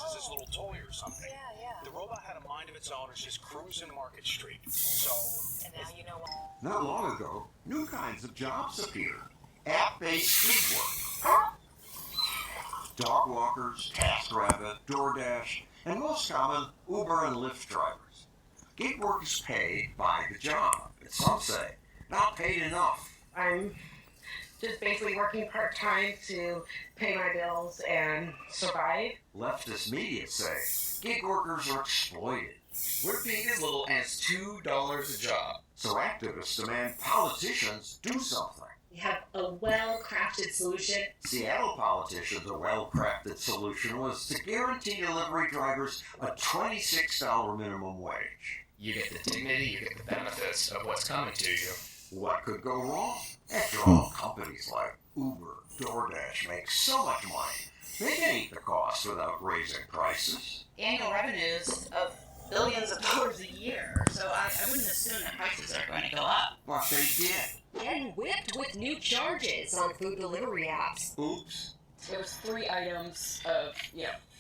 This is his little toy or something. Yeah. The robot had a mind of its own. It's just cruising Market Street. And now you know what? Not long ago, new kinds of jobs appeared. App-based gig work. Dog walkers, TaskRabbit, DoorDash, and most common, Uber and Lyft drivers. Gig work is paid by the job, but some say not paid enough. I'm just basically working part-time to pay my bills and survive. Leftist media say gig workers are exploited. We're paid as little as $2 a job. So activists demand politicians do something. We have a well-crafted solution. Seattle politicians' a well-crafted solution was to guarantee delivery drivers a $26 minimum wage. You get the dignity, you get the benefits of what's coming to you. What could go wrong? After all, companies like Uber, DoorDash make so much money, they can eat the cost without raising prices. Annual revenues of billions of dollars a year, so I wouldn't assume that prices are going to go up. But they did. Getting whipped with new charges on food delivery apps. Oops. There was 3 items of,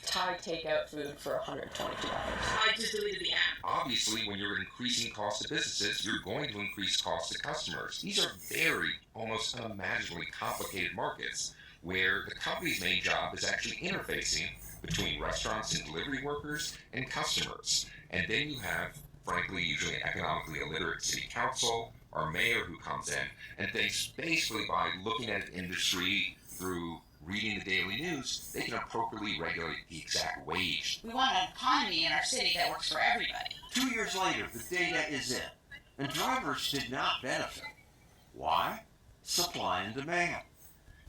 Thai takeout food for $122. I just deleted the app. Obviously, when you're increasing cost to businesses, you're going to increase cost to customers. These are very, almost unimaginably complicated markets where the company's main job is actually interfacing between restaurants and delivery workers and customers. And then you have, frankly, usually an economically illiterate city council or mayor who comes in and thinks basically by looking at an industry through reading the daily news, they can appropriately regulate the exact wage. We want an economy in our city that works for everybody. 2 years later, the data is in, and drivers did not benefit. Why? Supply and demand.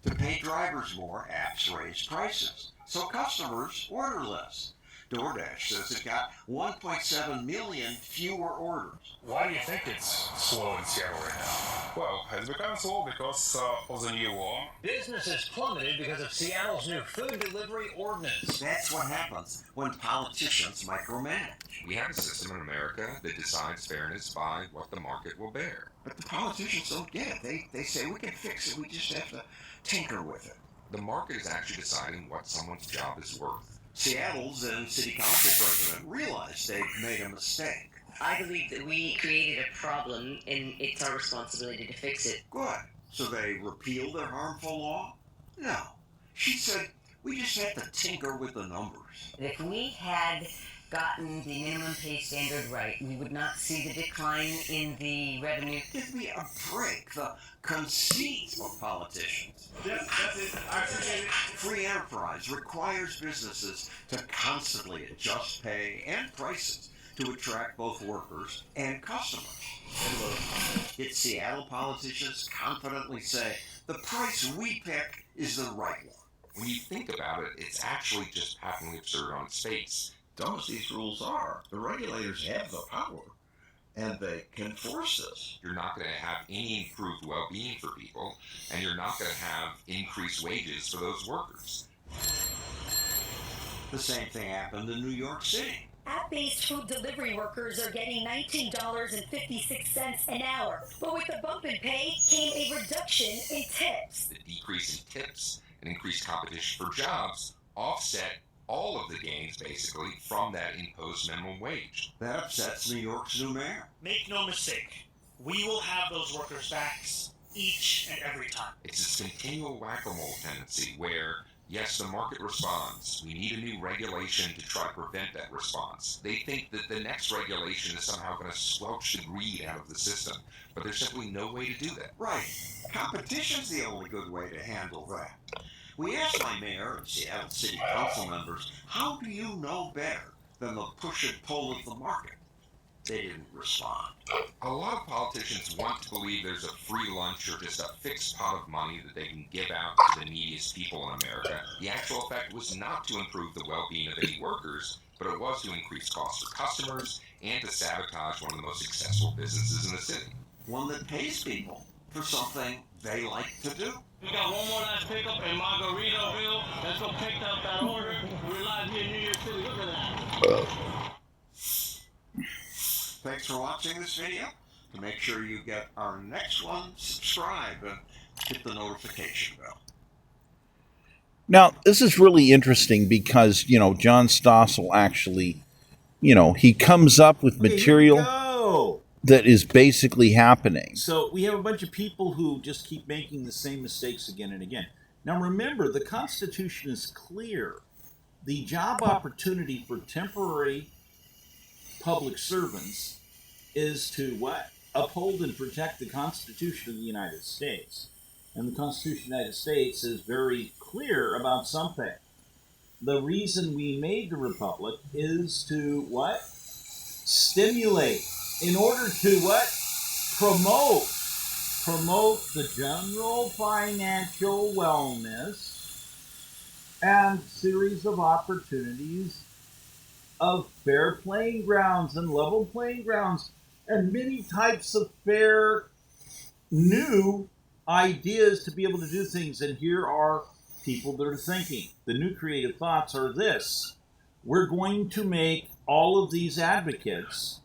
To pay drivers more, apps raise prices, so customers order less. DoorDash says it got 1.7 million fewer orders. Why do you think it's slow in Seattle right now? Well, it's become slow because of the new war. Business has plummeted because of Seattle's new food delivery ordinance. That's what happens when politicians micromanage. We have a system in America that decides fairness by what the market will bear. But the politicians don't get it. They say we can fix it, we just have to tinker with it. The market is actually deciding what someone's job is worth. Seattle's then city council president realized they'd made a mistake. I believe that we created a problem and it's our responsibility to fix it. Good. So they repealed their harmful law? No. She said we just had to tinker with the numbers. If we had gotten the minimum pay standard right, we would not see the decline in the revenue. Give me a break. The conceit of politicians. Yes, that's it. I appreciate it. Free enterprise requires businesses to constantly adjust pay and prices to attract both workers and customers. Yet Seattle politicians confidently say the price we pick is the right one. When you think about it, it's actually just patently absurd on its face. Dumb as these rules are, the regulators have the power, and they can force this. You're not going to have any improved well-being for people, and you're not going to have increased wages for those workers. The same thing happened in New York City. App-based food delivery workers are getting $19.56 an hour, but with the bump in pay came a reduction in tips. The decrease in tips and increased competition for jobs offset all of the gains, basically, from that imposed minimum wage. That upsets New York's new mayor. Make no mistake, we will have those workers' backs each and every time. It's this continual whack-a-mole tendency where, yes, the market responds. We need a new regulation to try to prevent that response. They think that the next regulation is somehow going to squelch the greed out of the system, but there's simply no way to do that. Right. Competition's the only good way to handle that. We asked my mayor and Seattle City Council members, how do you know better than the push and pull of the market? They didn't respond. A lot of politicians want to believe there's a free lunch or just a fixed pot of money that they can give out to the neediest people in America. The actual effect was not to improve the well-being of any workers, but it was to increase costs for customers and to sabotage one of the most successful businesses in the city. One that pays people for something they like to do. We got one more last pickup in Margaritaville. Let's go pick up that order. We're live here in New York City. Look at that. Thanks for watching this video. To make sure you get our next one, subscribe and hit the notification bell. Now, this is really interesting because, John Stossel actually, he comes up with material that is basically happening. So we have a bunch of people who just keep making the same mistakes again and again. Now remember, the Constitution is clear. The job opportunity for temporary public servants is to what? Uphold and protect the Constitution of the United States. And the Constitution of the United States is very clear about something. The reason we made the Republic is to what? Stimulate. In order to what? Promote the general financial wellness and series of opportunities of fair playing grounds and level playing grounds and many types of fair new ideas to be able to do things. And here are people that are thinking. The new creative thoughts are this. We're going to make all of these advocates,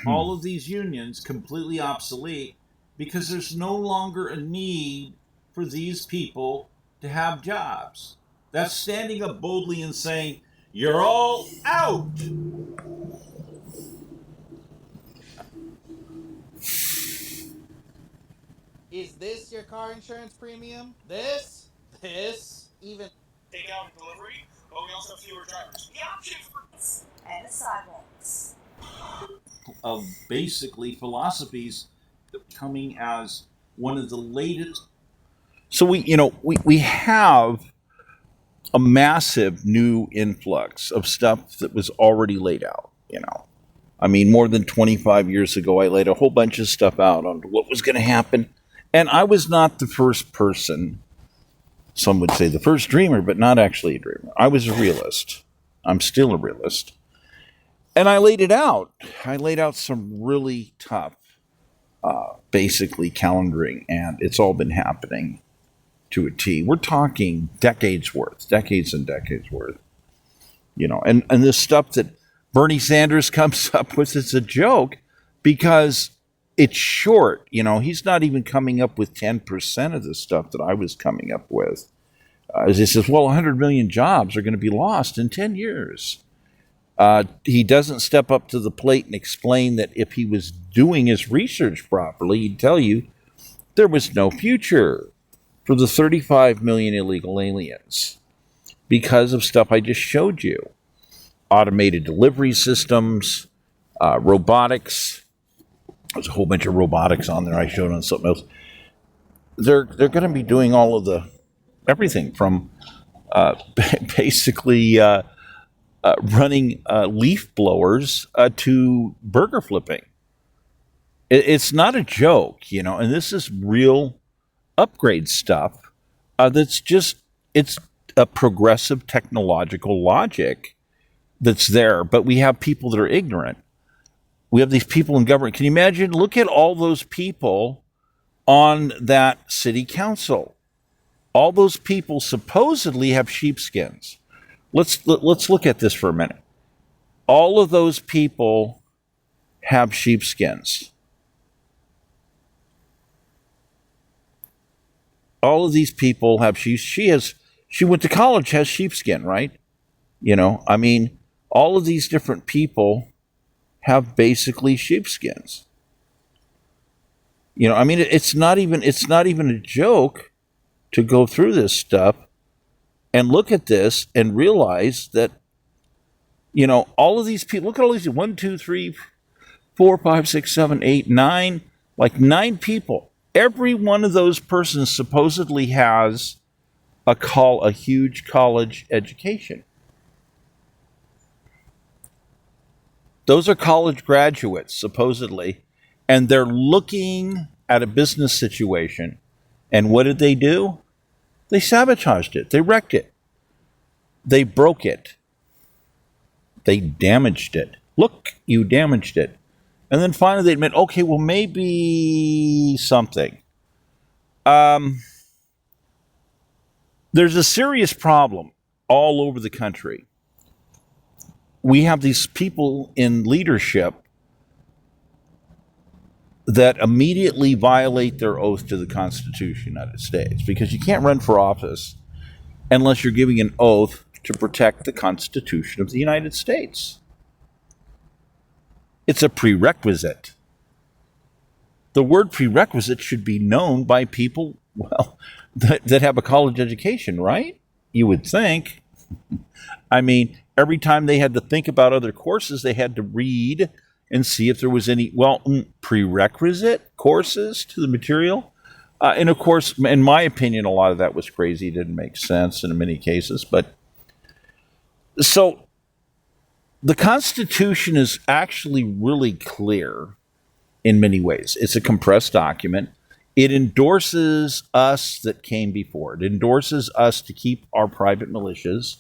all of these unions completely obsolete because there's no longer a need for these people to have jobs. That's standing up boldly and saying, you're all out. Is this your car insurance premium? This, even... Takeout and delivery, but we also have fewer drivers. The option for and the sidewalks. Of basically philosophies coming as one of the latest. So we have a massive new influx of stuff that was already laid out, I mean, more than 25 years ago, I laid a whole bunch of stuff out on what was going to happen. And I was not the first person, some would say the first dreamer, but not actually a dreamer. I was a realist. I'm still a realist. And I laid it out. I laid out some really tough, basically calendaring, and it's all been happening to a T. We're talking decades and decades worth. And this stuff that Bernie Sanders comes up with is a joke because it's short. He's not even coming up with 10% of the stuff that I was coming up with. As he says, 100 million jobs are going to be lost in 10 years. He doesn't step up to the plate and explain that if he was doing his research properly, he'd tell you there was no future for the 35 million illegal aliens because of stuff I just showed you. Automated delivery systems, robotics. There's a whole bunch of robotics on there I showed on something else. They're going to be doing all of everything from basically running leaf blowers to burger flipping. It's not a joke, and this is real upgrade stuff that's just, it's a progressive technological logic that's there, but we have people that are ignorant. We have these people in government. Can you imagine? Look at all those people on that city council. All those people supposedly have sheepskins. Let's look at this for a minute. All of those people have sheepskins. All of these people have she went to college, has sheepskin, right? I mean, all of these different people have basically sheepskins. I mean, it's not even a joke to go through this stuff and look at this and realize that, all of these people, look at all these, 1, 2, 3, 4, 5, 6, 7, 8, 9, like 9 people. Every one of those persons supposedly has a huge college education. Those are college graduates, supposedly, and they're looking at a business situation. And what did they do? They sabotaged it. They wrecked it. They broke it. They damaged it. Look, you damaged it. And then finally they admit, okay, well, maybe something. There's a serious problem all over the country. We have these people in leadership that immediately violate their oath to the Constitution of the United States, because you can't run for office unless you're giving an oath to protect the Constitution of the United States. It's a prerequisite. The word prerequisite should be known by people, well, that have a college education, right? You would think. I mean, every time they had to think about other courses, they had to read and see if there was any, prerequisite courses to the material. And of course, in my opinion, a lot of that was crazy. It didn't make sense in many cases. But so the Constitution is actually really clear in many ways. It's a compressed document. It endorses us that came before. It endorses us to keep our private militias,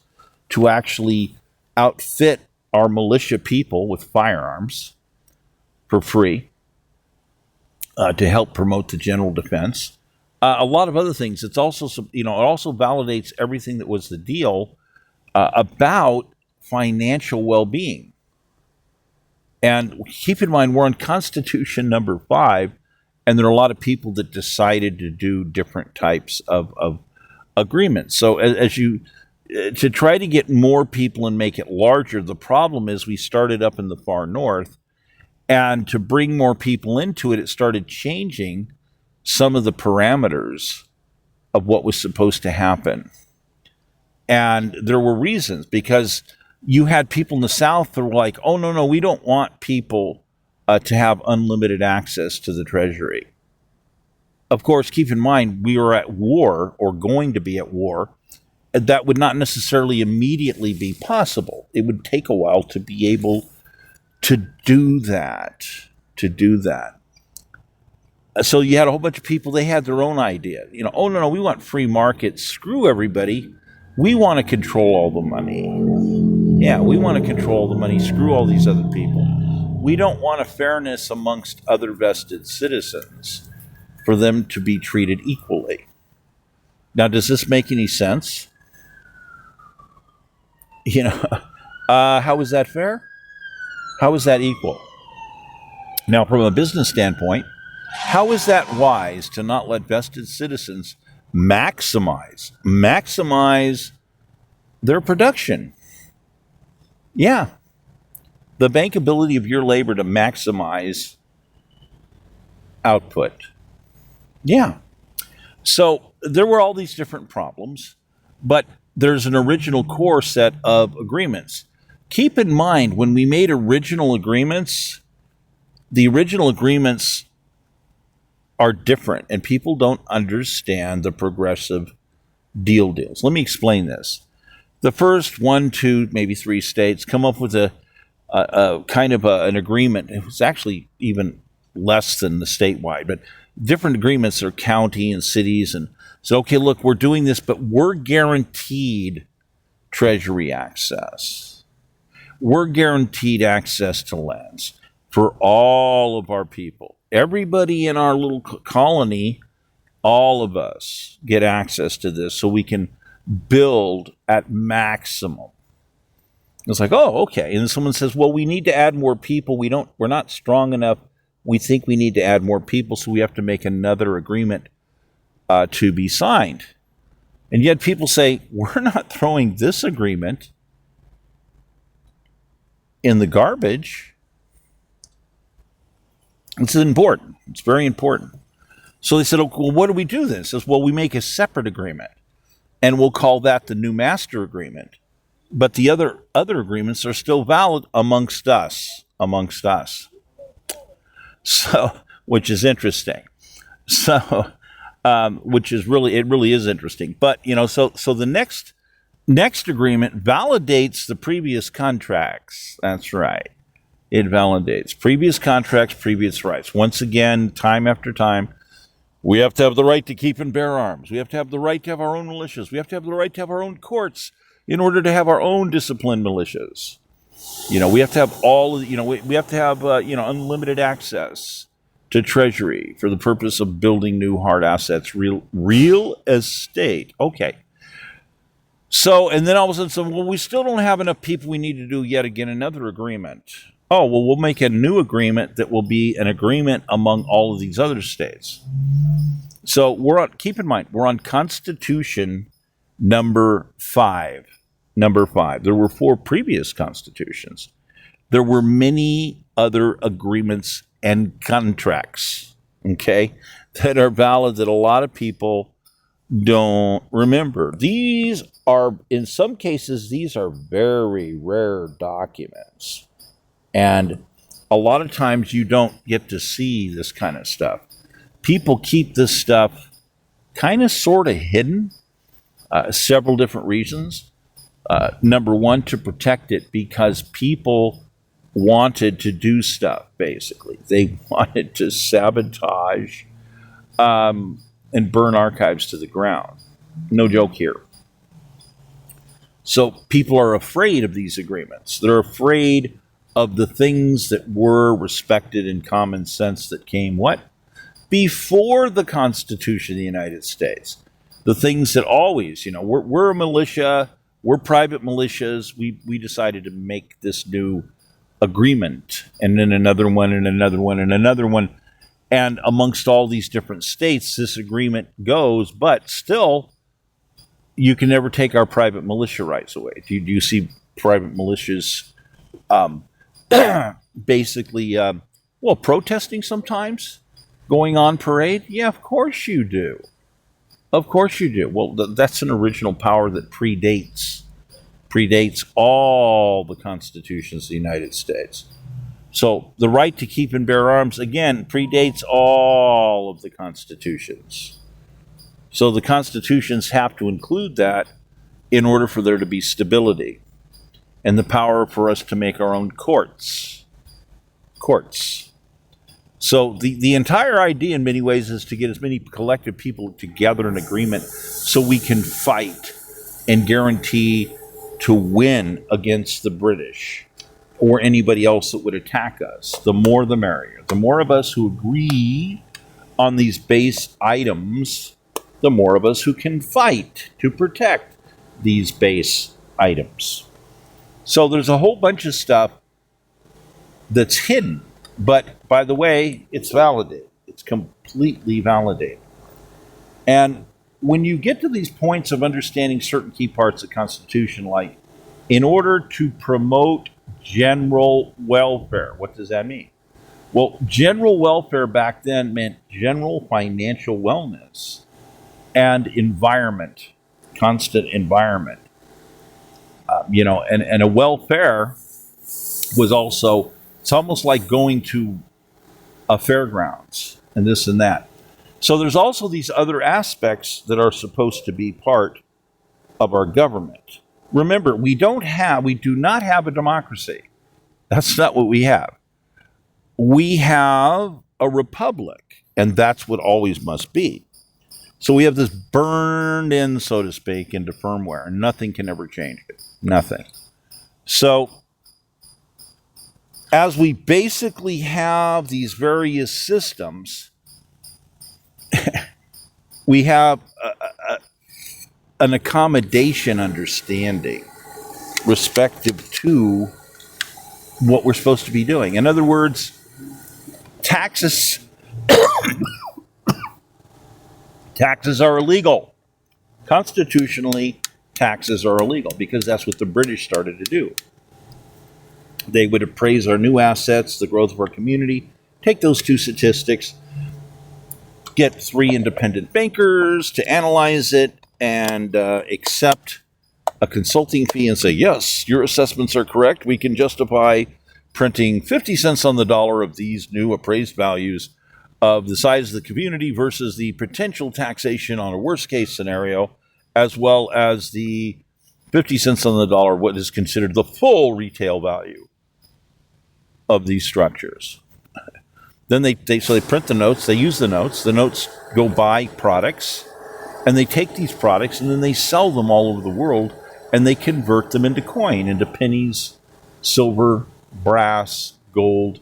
to actually outfit our militia people with firearms for free, to help promote the general defense. A lot of other things. It's also, it also validates everything that was the deal about financial well-being. And keep in mind, we're on Constitution number 5, and there are a lot of people that decided to do different types of agreements. So to try to get more people and make it larger, the problem is we started up in the far north, and to bring more people into it, it started changing some of the parameters of what was supposed to happen. And there were reasons, because you had people in the South that were like, oh, no, we don't want people to have unlimited access to the Treasury. Of course, keep in mind, we were at war, or going to be at war. That would not necessarily immediately be possible. It would take a while to be able to do that. So you had a whole bunch of people, they had their own idea. Oh, no, we want free markets. Screw everybody. We want to control all the money. Yeah, we want to control the money. Screw all these other people. We don't want a fairness amongst other vested citizens for them to be treated equally. Now, does this make any sense? How is that fair? How is that equal? Now, from a business standpoint, how is that wise to not let vested citizens maximize their production? Yeah. The bankability of your labor to maximize output. Yeah. So there were all these different problems, but there's an original core set of agreements. Keep in mind, when we made original agreements, the original agreements are different, and people don't understand the progressive deals. Let me explain this. The first 1, 2, maybe 3 states come up with a kind of an agreement. It was actually even less than the statewide, but different agreements are county and cities, and so, okay, look, we're doing this, but we're guaranteed Treasury access. We're guaranteed access to lands for all of our people. Everybody in our little colony, all of us get access to this so we can build at maximum. It's like, oh, okay. And then someone says, well, we need to add more people. We're not strong enough. We think we need to add more people, so we have to make another agreement to be signed. And yet people say, we're not throwing this agreement in the garbage. It's important. It's very important. So they said, oh, well, what do we do then? It says, well, we make a separate agreement, and we'll call that the new master agreement. But the other agreements are still valid amongst us. So, which is interesting. So, which is really is interesting. But, so the next agreement validates the previous contracts. That's right. It validates previous contracts, previous rights. Once again, time after time, we have to have the right to keep and bear arms. We have to have the right to have our own militias. We have to have the right to have our own courts in order to have our own disciplined militias. We have to have we have to have, unlimited access to Treasury for the purpose of building new hard assets, real estate. Okay. So, and then all of a sudden, well, we still don't have enough people. We need to do yet again another agreement. Oh, well, we'll make a new agreement that will be an agreement among all of these other states. So keep in mind, we're on Constitution Number five. There were 4 previous constitutions. There were many other agreements and contracts, okay, that are valid that a lot of people don't remember. These are, in some cases, these are very rare documents. And a lot of times you don't get to see this kind of stuff. People keep this stuff kind of sort of hidden, several different reasons. Number one, to protect it, because people wanted to do stuff, basically. They wanted to sabotage and burn archives to the ground. No joke here. So people are afraid of these agreements. They're afraid of the things that were respected in common sense that came what? Before the Constitution of the United States. The things that always, we're a militia, we're private militias. We decided to make this new agreement, and then another one, and another one, and another one. And amongst all these different states, this agreement goes, but still, you can never take our private militia rights away. Do you see private militias basically, protesting sometimes? Going on parade? Yeah, of course you do. Of course you do. Well, that's an original power that predates all the constitutions of the United States. So the right to keep and bear arms, again, predates all of the constitutions. So the constitutions have to include that in order for there to be stability and the power for us to make our own courts. So the entire idea in many ways is to get as many collective people together in agreement so we can fight and guarantee to win against the British or anybody else that would attack us. The more the merrier. The more of us who agree on these base items, the more of us who can fight to protect these base items. So there's a whole bunch of stuff that's hidden. But, by the way, it's validated. It's completely validated. And when you get to these points of understanding certain key parts of the Constitution, like, in order to promote general welfare, what does that mean? Well, general welfare back then meant general financial wellness and environment, constant environment. And a welfare was also... It's almost like going to a fairgrounds and this and that. So there's also these other aspects that are supposed to be part of our government. Remember, we do not have a democracy. That's not what we have. We have a republic, and that's what always must be. So we have this burned in, so to speak, into firmware, and nothing can ever change it. Nothing. So as we basically have these various systems, we have an accommodation understanding respective to what we're supposed to be doing. In other words, taxes are illegal. Constitutionally, taxes are illegal because that's what the British started to do. They would appraise our new assets, the growth of our community, take those two statistics, get 3 independent bankers to analyze it and accept a consulting fee and say, yes, your assessments are correct. We can justify printing 50 cents on the dollar of these new appraised values of the size of the community versus the potential taxation on a worst case scenario, as well as the 50 cents on the dollar, what is considered the full retail value of these structures. Then they print the notes, they use the notes go buy products, and they take these products and then they sell them all over the world, and they convert them into coin, into pennies, silver, brass, gold,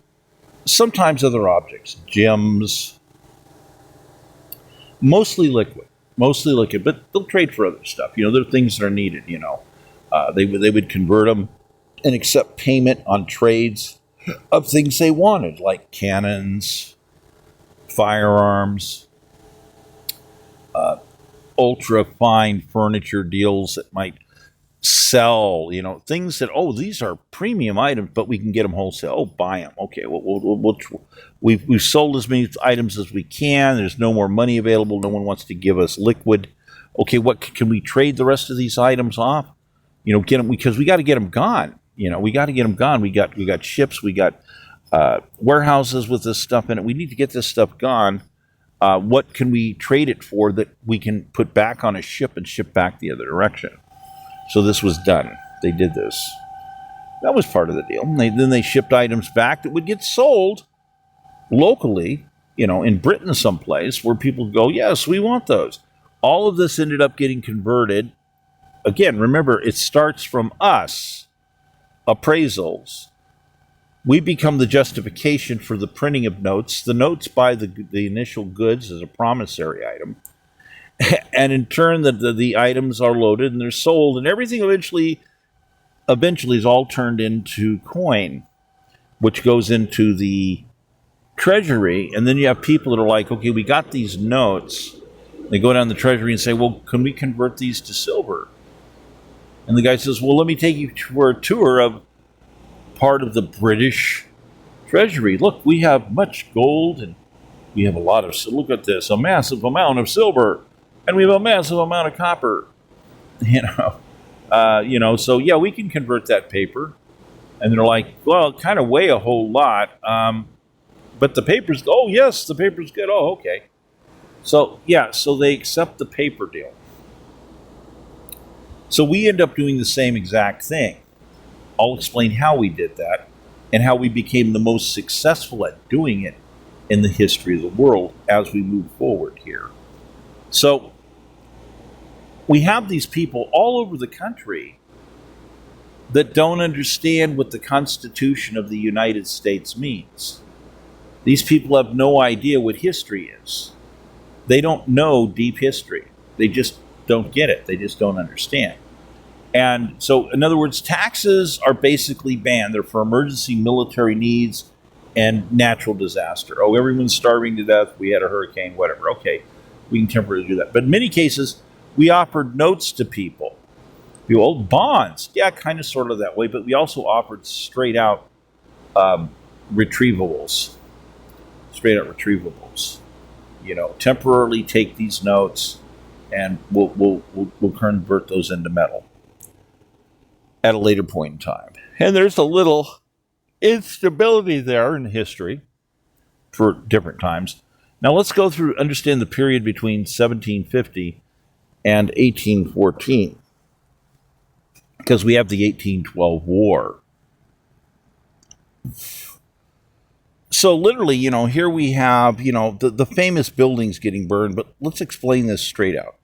sometimes other objects, gems, mostly liquid, but they'll trade for other stuff. There are things that are needed, they would convert them and accept payment on trades of things they wanted, like cannons, firearms, ultra fine furniture deals that might sell, things that, these are premium items, but we can get them wholesale. Oh, buy them. Okay, we've sold as many items as we can. There's no more money available. No one wants to give us liquid. Okay, what can we trade the rest of these items off? Get them, because we got to get them gone. We got to get them gone. We got ships. We got warehouses with this stuff in it. We need to get this stuff gone. What can we trade it for that we can put back on a ship and ship back the other direction? So this was done. They did this. That was part of the deal. And then they shipped items back that would get sold locally, in Britain someplace, where people go, yes, we want those. All of this ended up getting converted. Again, remember, it starts from us, appraisals. We become the justification for the printing of notes. The notes buy the initial goods as a promissory item. And in turn, the items are loaded and they're sold, and everything eventually is all turned into coin, which goes into the treasury. And then you have people that are like, okay, we got these notes. They go down the treasury and say, well, can we convert these to silver? And the guy says, well, let me take you for a tour of part of the British treasury. Look, we have much gold and we have a lot of, look at this, a massive amount of silver. And we have a massive amount of copper, so yeah, we can convert that paper. And they're like, well, it kind of weigh a whole lot. But the paper's, oh yes, the paper's good. Oh, okay. So yeah, so they accept the paper deal. So we end up doing the same exact thing. I'll explain how we did that and how we became the most successful at doing it in the history of the world as we move forward here. So we have these people all over the country that don't understand what the Constitution of the United States means. These people have no idea what history is. They don't know deep history. They just don't get it. They just don't understand. And so, in other words, taxes are basically banned. They're for emergency military needs and natural disaster. Oh, everyone's starving to death. We had a hurricane, whatever. Okay, we can temporarily do that. But in many cases, we offered notes to people. Bonds. Yeah, kind of sort of that way. But we also offered straight out retrievables. Straight out retrievables. Temporarily take these notes and we'll convert those into metal at a later point in time. And there's a little instability there in history for different times. Now let's go through, understand the period between 1750 and 1814, because we have the 1812 war. So literally, here we have, the famous buildings getting burned, but let's explain this straight out.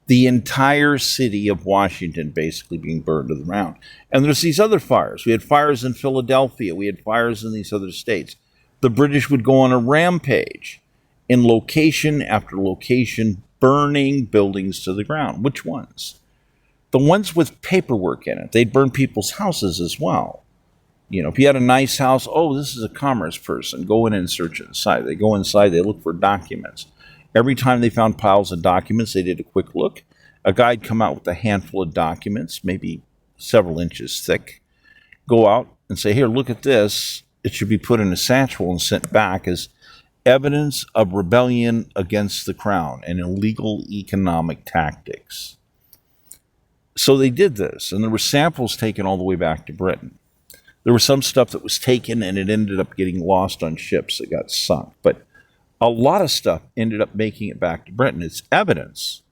The entire city of Washington basically being burned to the ground. And there's these other fires. We had fires in Philadelphia. We had fires in these other states. The British would go on a rampage in location after location, burning buildings to the ground. Which ones? The ones with paperwork in it. They'd burn people's houses as well. If you had a nice house, oh, this is a commerce person. Go in and search inside. They go inside, they look for documents. Every time they found piles of documents, they did a quick look. A guy'd come out with a handful of documents, maybe several inches thick, go out and say, here, look at this. It should be put in a satchel and sent back as evidence of rebellion against the crown and illegal economic tactics. So they did this, and there were samples taken all the way back to Britain. There was some stuff that was taken and it ended up getting lost on ships that got sunk. But a lot of stuff ended up making it back to Britain. It's evidence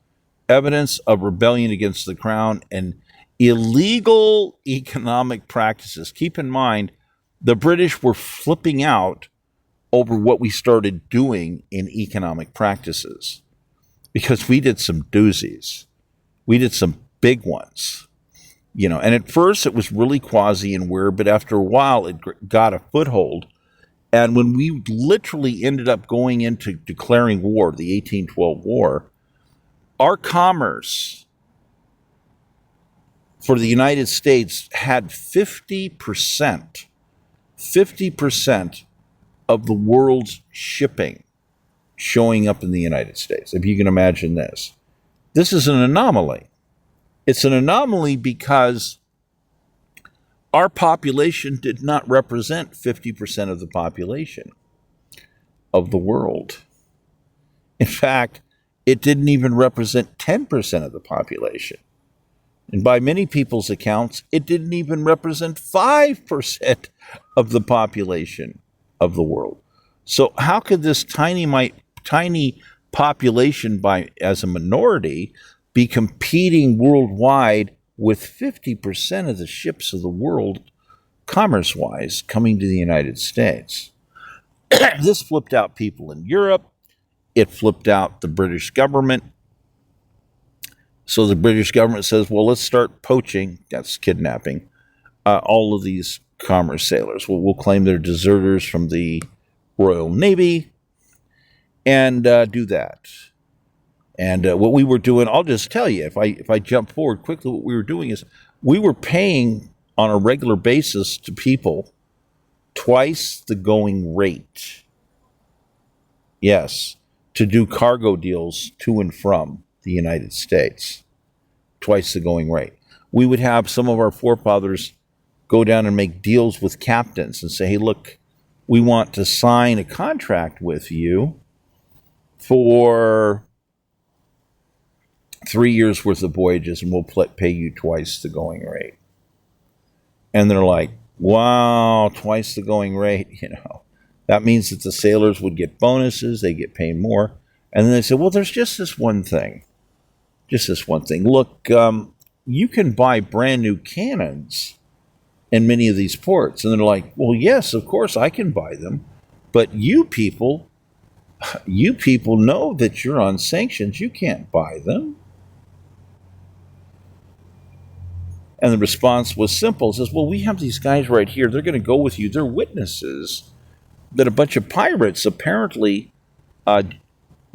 of rebellion against the crown and illegal economic practices. Keep in mind, the British were flipping out over what we started doing in economic practices because we did some doozies. We did some big ones. And at first it was really quasi and weird, but after a while it got a foothold. And when we literally ended up going into declaring war, the 1812 war, our commerce for the United States had 50% of the world's shipping showing up in the United States. If you can imagine this. This is an anomaly. It's an anomaly because our population did not represent 50% of the population of the world. In fact, it didn't even represent 10% of the population. And by many people's accounts, it didn't even represent 5% of the population of the world. So how could this tiny population as a minority be competing worldwide with 50% of the ships of the world, commerce-wise, coming to the United States? This flipped out people in Europe. It flipped out the British government. So the British government says, well, let's start poaching, that's kidnapping, all of these commerce sailors. We'll claim they're deserters from the Royal Navy and do that. And what we were doing, I'll just tell you, if I jump forward quickly, what we were doing is we were paying on a regular basis to people twice the going rate. Yes, to do cargo deals to and from the United States. Twice the going rate. We would have some of our forefathers go down and make deals with captains and say, hey, look, we want to sign a contract with you for 3 years worth of voyages and we'll pay you twice the going rate. And they're like, wow, twice the going rate, That means that the sailors would get bonuses, they get paid more. And then they said, well, there's just this one thing. Just this one thing. Look, you can buy brand new cannons in many of these ports. And they're like, well, yes, of course I can buy them. But you people know that you're on sanctions. You can't buy them. And the response was simple. It says, well, we have these guys right here. They're going to go with you. They're witnesses that a bunch of pirates apparently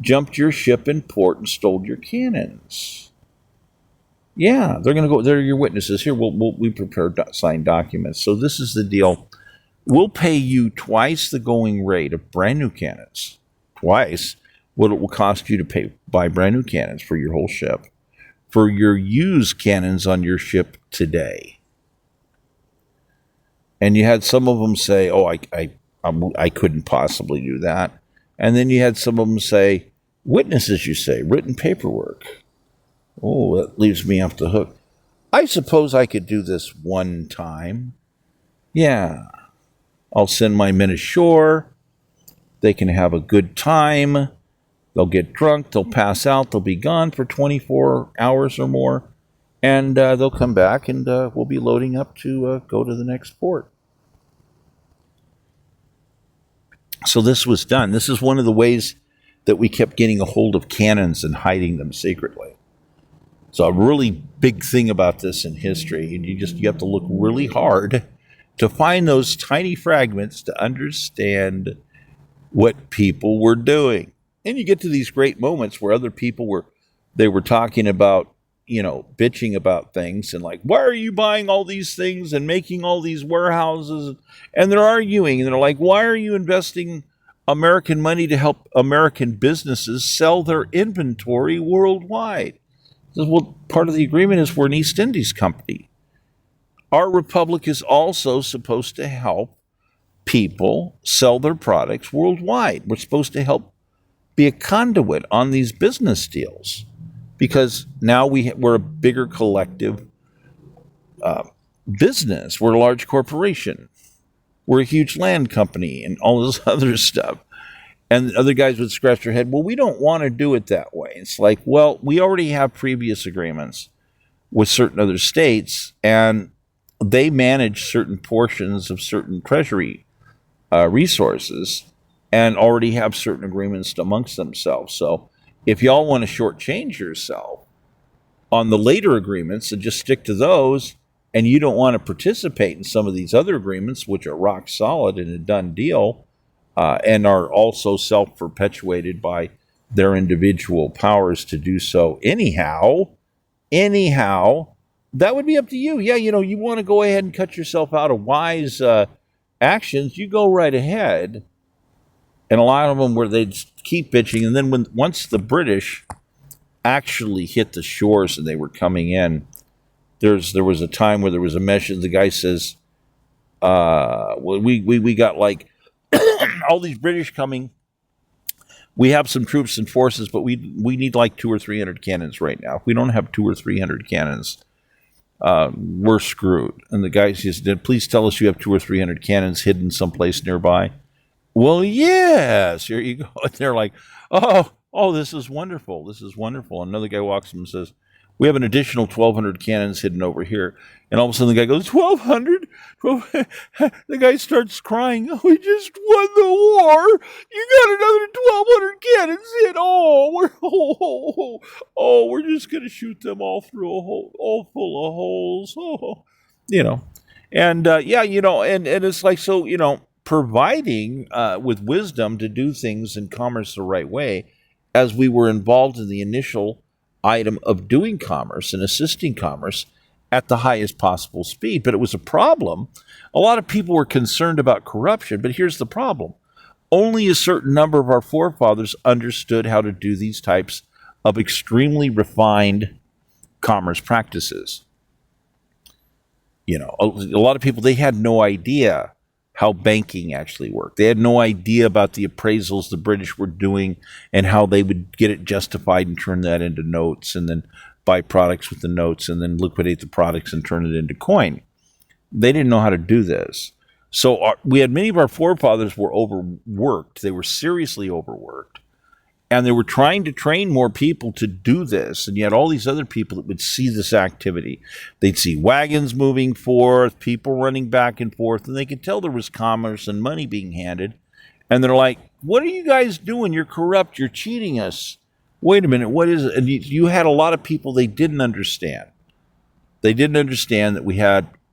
jumped your ship in port and stole your cannons. Yeah, they're going to go. They're your witnesses. Here, we prepared signed documents. So this is the deal. We'll pay you twice the going rate of brand new cannons. Twice what it will cost you to buy brand new cannons for your whole ship. For your used cannons on your ship today. And you had some of them say, oh, I couldn't possibly do that. And then you had some of them say, witnesses, you say, written paperwork. Oh, that leaves me off the hook. I suppose I could do this one time. Yeah. I'll send my men ashore. They can have a good time. They'll get drunk. They'll pass out. They'll be gone for 24 hours or more. And they'll come back and we'll be loading up to go to the next port. So this was done. This is one of the ways that we kept getting a hold of cannons and hiding them secretly. So a really big thing about this in history, and you have to look really hard to find those tiny fragments to understand what people were doing. And you get to these great moments where other people were talking about, bitching about things and like, why are you buying all these things and making all these warehouses? And they're arguing and they're like, why are you investing American money to help American businesses sell their inventory worldwide? Says, well, part of the agreement is we're an East Indies company. Our republic is also supposed to help people sell their products worldwide. We're supposed to help be a conduit on these business deals because now we're a bigger collective business. We're a large corporation. We're a huge land company and all this other stuff. And other guys would scratch their head, well, we don't want to do it that way. It's like, well, we already have previous agreements with certain other states, and they manage certain portions of certain treasury resources and already have certain agreements amongst themselves. So if y'all want to shortchange yourself on the later agreements and just stick to those, and you don't want to participate in some of these other agreements, which are rock solid and a done deal, and are also self-perpetuated by their individual powers to do so anyhow, that would be up to you. Yeah, you want to go ahead and cut yourself out of wise actions, you go right ahead. And a lot of them where they'd keep bitching. And then once the British actually hit the shores and they were coming in, there was a time where there was a message. The guy says, well, we got like all these British coming. We have some troops and forces, but we need like 200 or 300 cannons right now. If we don't have 200 or 300 cannons, we're screwed. And the guy says, please tell us you have 200 or 300 cannons hidden someplace nearby. Well, yes, here you go. And they're like, oh, this is wonderful. This is wonderful. And another guy walks up and says, we have an additional 1,200 cannons hidden over here. And all of a sudden the guy goes, 1,200? The guy starts crying. Oh, we just won the war. You got another 1,200 cannons hit. We're just going to shoot them all through a hole, all full of holes. And it's like, so, providing with wisdom to do things in commerce the right way, as we were involved in the initial item of doing commerce and assisting commerce at the highest possible speed. But it was a problem. A lot of people were concerned about corruption, but here's the problem. Only a certain number of our forefathers understood how to do these types of extremely refined commerce practices. A lot of people, they had no idea how banking actually worked. They had no idea about the appraisals the British were doing and how they would get it justified and turn that into notes and then buy products with the notes and then liquidate the products and turn it into coin. They didn't know how to do this. So we had many of our forefathers were overworked. They were seriously overworked. And they were trying to train more people to do this. And you had all these other people that would see this activity. They'd see wagons moving forth, people running back and forth, and they could tell there was commerce and money being handed. And they're like, what are you guys doing? You're corrupt. You're cheating us. Wait a minute. What is it? And you had a lot of people they didn't understand. They didn't understand that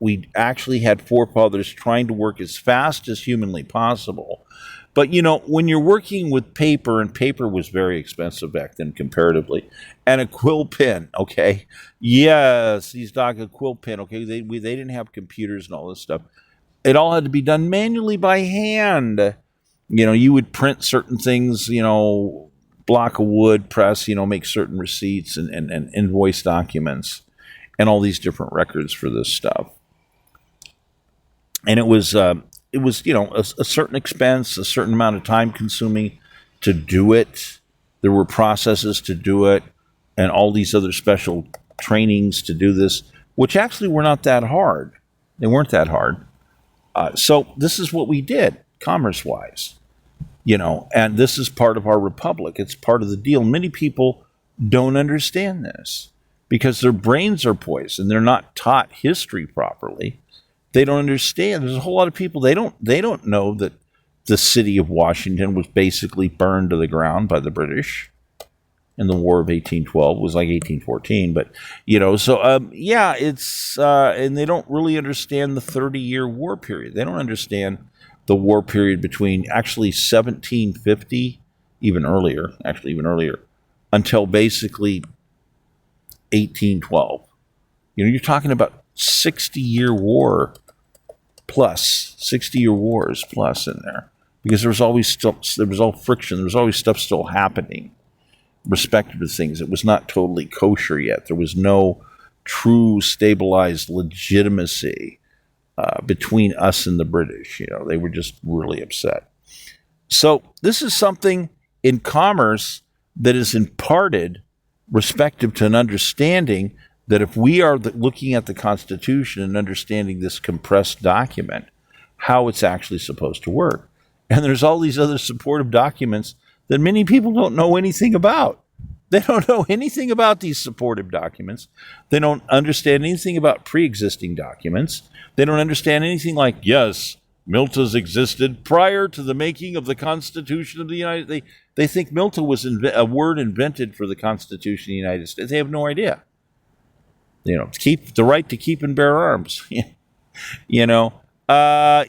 we actually had forefathers trying to work as fast as humanly possible. But, when you're working with paper, and paper was very expensive back then comparatively, and a quill pen, okay? Yes, a quill pen, okay? They didn't have computers and all this stuff. It all had to be done manually by hand. You would print certain things, block of wood, press, make certain receipts and invoice documents and all these different records for this stuff. And it was a certain expense, a certain amount of time consuming to do it. There were processes to do it and all these other special trainings to do this, which actually were not that hard. They weren't that hard. So this is what we did, commerce-wise, and this is part of our republic. It's part of the deal. Many people don't understand this because their brains are poisoned. They're not taught history properly. They don't understand. There's a whole lot of people, they don't know that the city of Washington was basically burned to the ground by the British in the War of 1812. It was like 1814, but, and they don't really understand the 30-year war period. They don't understand the war period between actually 1750, even earlier, until basically 1812. You're talking about 60-year war plus, 60-year wars plus in there, because there was all friction. There was always stuff still happening, respective to things. It was not totally kosher yet. There was no true stabilized legitimacy between us and the British. They were just really upset. So this is something in commerce that is imparted respective to an understanding that if we are looking at the Constitution and understanding this compressed document, how it's actually supposed to work. And there's all these other supportive documents that many people don't know anything about. They don't know anything about these supportive documents. They don't understand anything about pre-existing documents. They don't understand anything like, yes, Milta's existed prior to the making of the Constitution of the United States. They think Milta was a word invented for the Constitution of the United States. They have no idea. Keep the right to keep and bear arms. That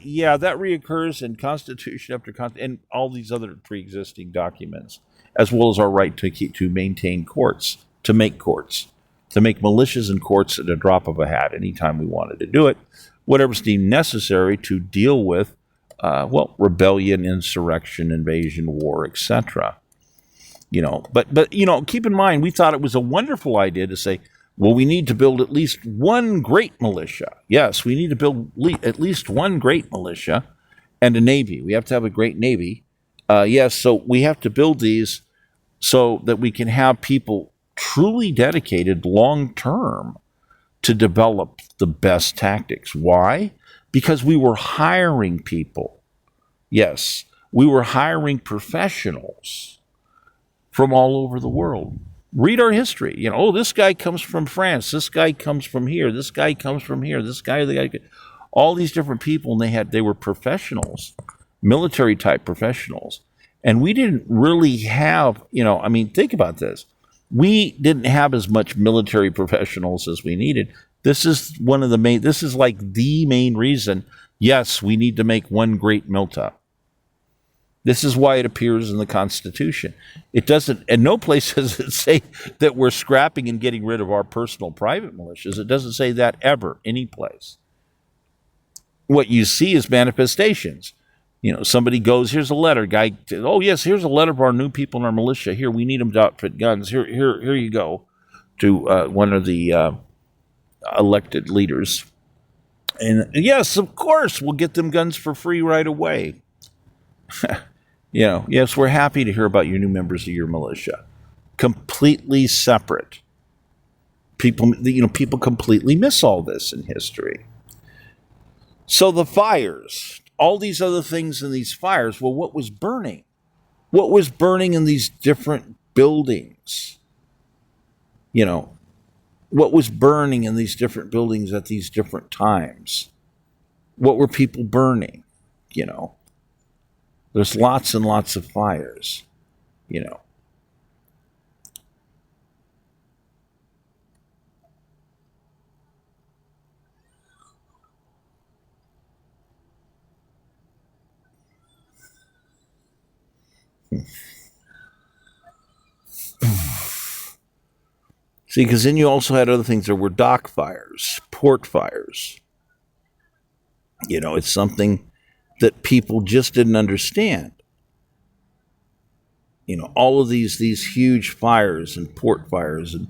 reoccurs in Constitution after and all these other pre-existing documents, as well as our right to maintain courts, to make militias and courts at a drop of a hat anytime we wanted to do it, whatever's deemed necessary to deal with, rebellion, insurrection, invasion, war, etc. But keep in mind, we thought it was a wonderful idea to say, well, we need to build at least one great militia. Yes, we need to build at least one great militia and a navy. We have to have a great navy. Yes, so we have to build these so that we can have people truly dedicated long term to develop the best tactics. Why? Because we were hiring people. Yes, we were hiring professionals from all over the world. Read our history. This guy comes from France. This guy comes from here. This guy comes from here. This guy, all these different people, and they were professionals, military type professionals. And we didn't really have, think about this. We didn't have as much military professionals as we needed. This is like the main reason, yes, we need to make one great milta. This is why it appears in the Constitution. It doesn't, and no place does it say that we're scrapping and getting rid of our personal private militias. It doesn't say that ever, any place. What you see is manifestations. Somebody goes, here's a letter, guy, oh yes, here's a letter of our new people in our militia. Here, we need them to outfit guns. Here you go, to one of the elected leaders. And yes, of course, we'll get them guns for free right away. Yes, we're happy to hear about your new members of your militia. Completely separate. People completely miss all this in history. So the fires, all these other things in these fires, well, what was burning? What was burning in these different buildings? What was burning in these different buildings at these different times? What were people burning? There's lots and lots of fires, See, because then you also had other things. There were dock fires, port fires. It's something that people just didn't understand. All of these huge fires and port fires and,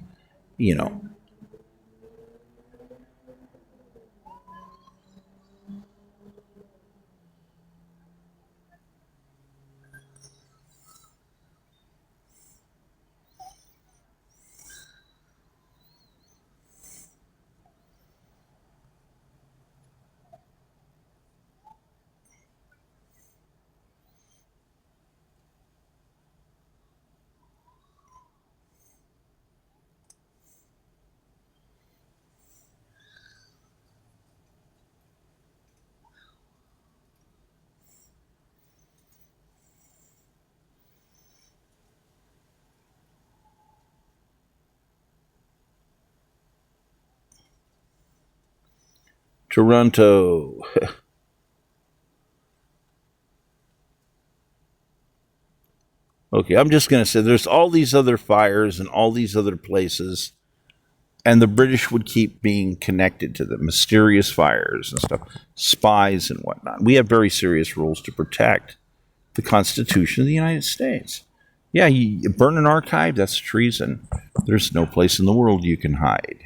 Toronto. Okay, I'm just going to say there's all these other fires and all these other places, and the British would keep being connected to them, mysterious fires and stuff, spies and whatnot. We have very serious rules to protect the Constitution of the United States. Yeah, you burn an archive, that's treason. There's no place in the world you can hide.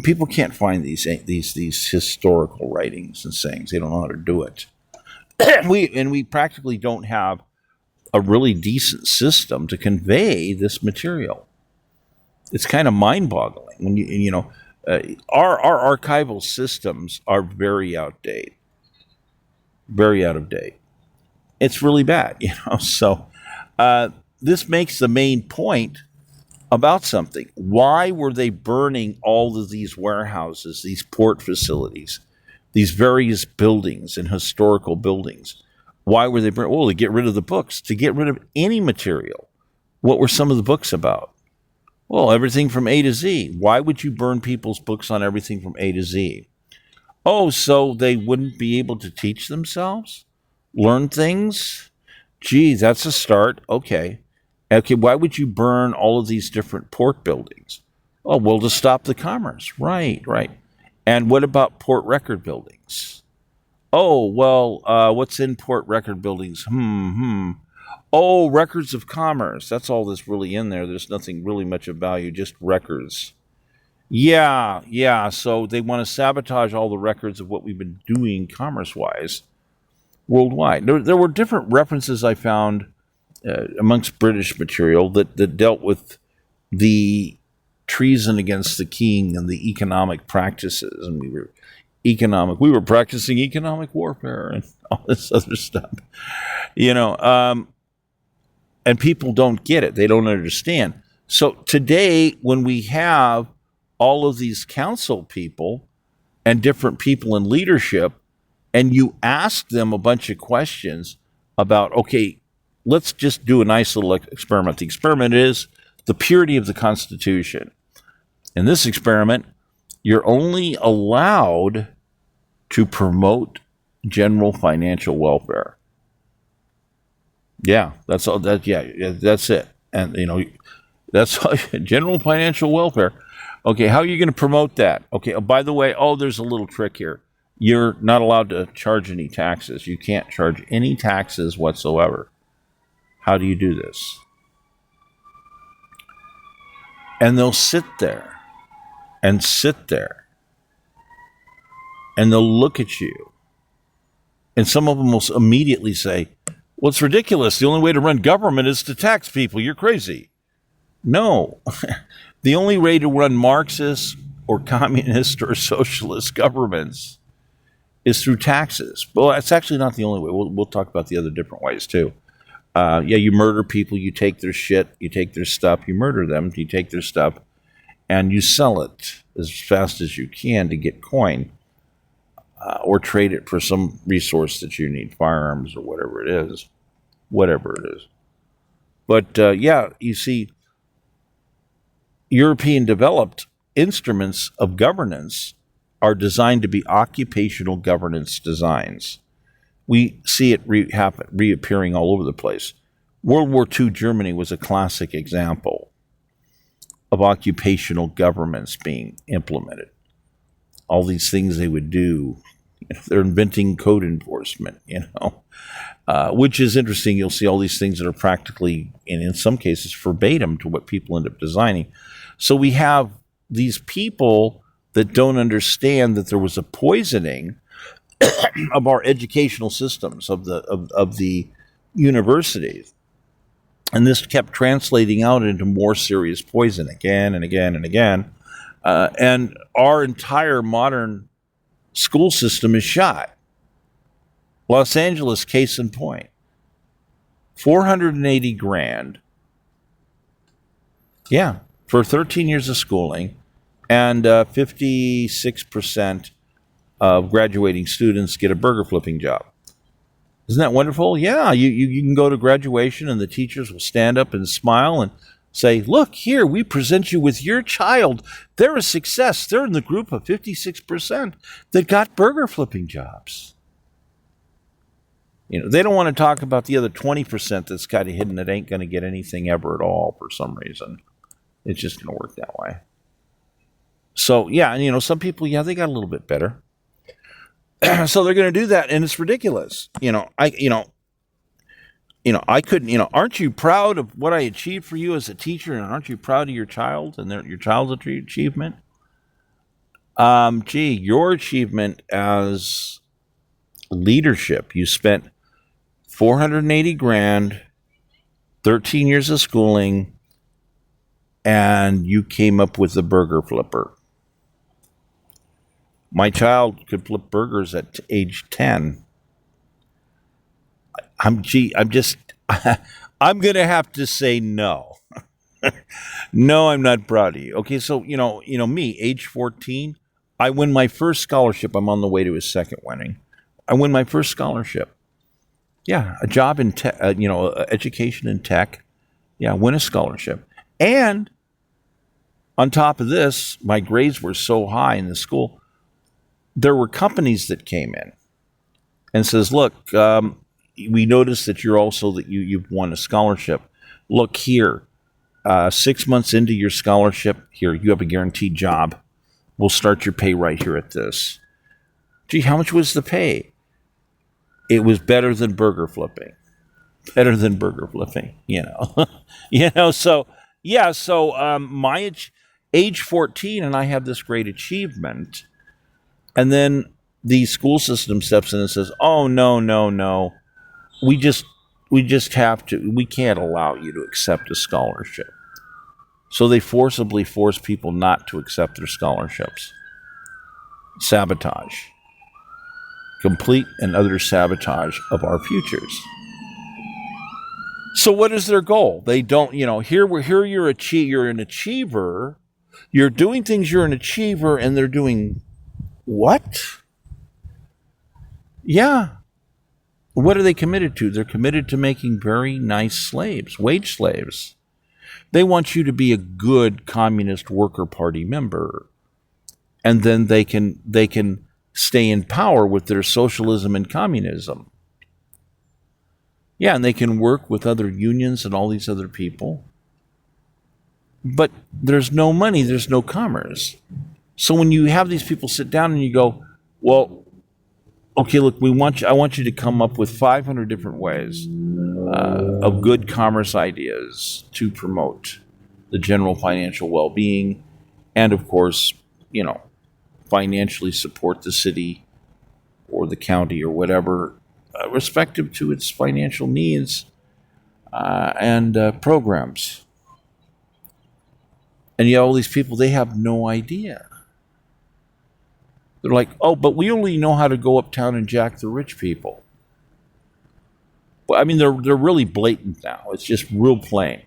People can't find these historical writings and sayings. They don't know how to do it. we practically don't have a really decent system to convey this material. It's kind of mind-boggling when our archival systems are very outdated, very out of date. It's really bad, So this makes the main point about something. Why were they burning all of these warehouses, these port facilities, these various buildings and historical buildings? Why were they burning? Well, to get rid of the books, to get rid of any material. What were some of the books about? Well, everything from A to Z. Why would you burn people's books on everything from A to Z? Oh, so they wouldn't be able to teach themselves? Learn things? Gee, that's a start. Okay, why would you burn all of these different port buildings? Oh, well, to stop the commerce. Right. And what about port record buildings? Oh, well, what's in port record buildings? Oh, records of commerce. That's all that's really in there. There's nothing really much of value, just records. Yeah. So they want to sabotage all the records of what we've been doing commerce-wise worldwide. There were different references I found amongst British material that dealt with the treason against the king and the economic practices, and we were practicing economic warfare and all this other stuff, and people don't get it. They don't understand. So today, when we have all of these council people and different people in leadership, and you ask them a bunch of questions about, okay, let's just do a nice little experiment. The experiment is the purity of the Constitution. In this experiment, you're only allowed to promote general financial welfare. Yeah, that's all. That's it. And that's all, general financial welfare. Okay, how are you going to promote that? Okay, by the way, there's a little trick here. You're not allowed to charge any taxes. You can't charge any taxes whatsoever. How do you do this? And they'll sit there, and they'll look at you. And some of them will immediately say, well, it's ridiculous. The only way to run government is to tax people. You're crazy. No. The only way to run Marxist or communist or socialist governments is through taxes. Well, that's actually not the only way. We'll talk about the other different ways too. You murder people, you take their shit, you take their stuff, you murder them, you take their stuff, and you sell it as fast as you can to get coin, or trade it for some resource that you need, firearms or whatever it is. But you see, European developed instruments of governance are designed to be occupational governance designs. We see it reappearing all over the place. World War II Germany was a classic example of occupational governments being implemented. All these things they would do. They're inventing code enforcement, which is interesting. You'll see all these things that are practically, and in some cases, verbatim to what people end up designing. So we have these people that don't understand that there was a poisoning of our educational systems, of the universities. And this kept translating out into more serious poison again and again and again. And our entire modern school system is shot. Los Angeles, case in point. $480,000. Yeah, for 13 years of schooling, and 56% of graduating students get a burger flipping job. Isn't that wonderful? Yeah, you can go to graduation and the teachers will stand up and smile and say, look, here, we present you with your child. They're a success. They're in the group of 56% that got burger flipping jobs. They don't want to talk about the other 20% that's kind of hidden that ain't going to get anything ever at all for some reason. It's just going to work that way. So, yeah, and some people, they got a little bit better. So they're going to do that, and it's ridiculous. I couldn't, aren't you proud of what I achieved for you as a teacher, and aren't you proud of your child and your child's achievement? Your achievement as leadership, you spent $480,000, 13 years of schooling, and you came up with the burger flipper. My child could flip burgers at age 10. I'm going to have to say no. No, I'm not proud of you. Okay, so, me, age 14, I win my first scholarship. I'm on the way to a second winning. I win my first scholarship. Yeah, a job in tech, education in tech. Yeah, win a scholarship. And on top of this, my grades were so high in the school, there were companies that came in and says, look, we noticed that you've won a scholarship. Look here, 6 months into your scholarship, here, you have a guaranteed job. We'll start your pay right here at this. Gee, how much was the pay? It was better than burger flipping. better than burger flipping, you know. You know, so yeah, so my age 14 and I have this great achievement, and then the school system steps in and says, "Oh no. We just have to, we can't allow you to accept a scholarship." So they forcibly force people not to accept their scholarships. Sabotage. Complete and utter sabotage of our futures. So what is their goal? They don't, you know, here you're an achiever, you're doing things, you're an achiever, and they're doing what? Yeah. What are they committed to? They're committed to making very nice slaves, wage slaves. They want you to be a good Communist Worker Party member, and then they can stay in power with their socialism and communism. Yeah, and they can work with other unions and all these other people. But there's no money, there's no commerce. So when you have these people sit down and you go, well, okay, look, I want you to come up with 500 different ways of good commerce ideas to promote the general financial well-being, and of course, you know, financially support the city or the county or whatever, respective to its financial needs and programs. And yet all these people, they have no idea. They're like, oh, but we only know how to go uptown and jack the rich people. But I mean, they're really blatant now. It's just real plain.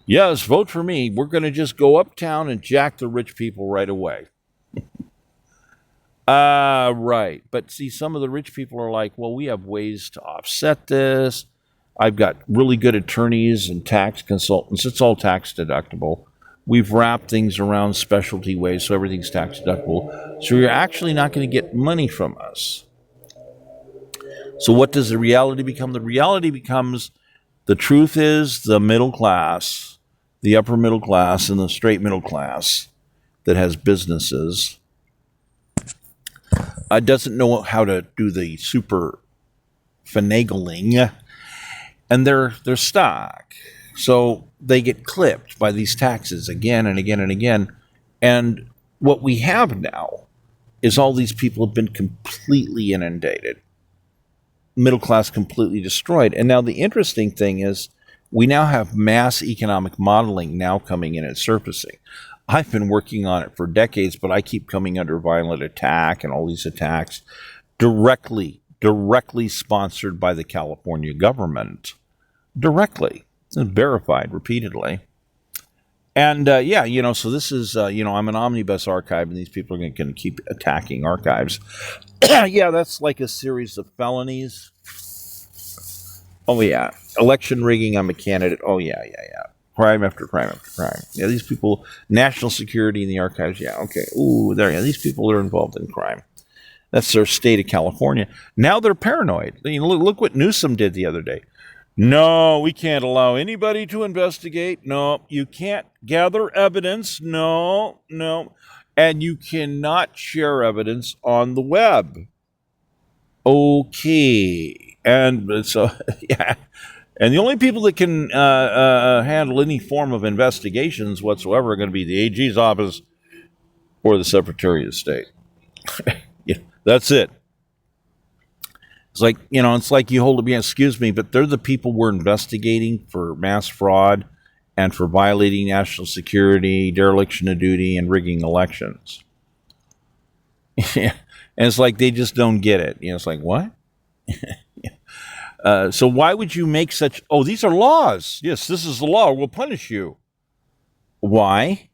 Yes, vote for me. We're going to just go uptown and jack the rich people right away. Right. But see, some of the rich people are like, well, we have ways to offset this. I've got really good attorneys and tax consultants. It's all tax deductible. We've wrapped things around specialty ways, so everything's tax deductible. So you're actually not going to get money from us. So what does the reality become? The reality becomes, the truth is, the middle class, the upper middle class, and the straight middle class that has businesses doesn't know how to do the super finagling, and they're stuck. So they get clipped by these taxes again and again and again. And what we have now is all these people have been completely inundated. Middle class completely destroyed. And now the interesting thing is we now have mass economic modeling now coming in and surfacing. I've been working on it for decades, but I keep coming under violent attack and all these attacks directly sponsored by the California government. Directly. It's verified repeatedly. And yeah, you know, so this is, you know, I'm an omnibus archive, and these people are going to keep attacking archives. Yeah, that's like a series of felonies. Oh, yeah. Election rigging, I'm a candidate. Oh, yeah. Crime after crime after crime. Yeah, these people, national security in the archives. Yeah, okay. Ooh, there. Yeah, these people are involved in crime. That's their state of California. Now they're paranoid. You know, look what Newsom did the other day. No, we can't allow anybody to investigate. No, you can't gather evidence. No. And you cannot share evidence on the web. Okay. And so, yeah. And the only people that can handle any form of investigations whatsoever are going to be the AG's office or the Secretary of State. Yeah, that's it. It's like, you know, it's like you hold up, excuse me, but they're the people we're investigating for mass fraud and for violating national security, dereliction of duty, and rigging elections. Yeah. And it's like they just don't get it. You know, it's like, what? So why would you make such... Oh, these are laws. Yes, this is the law. We'll punish you. Why?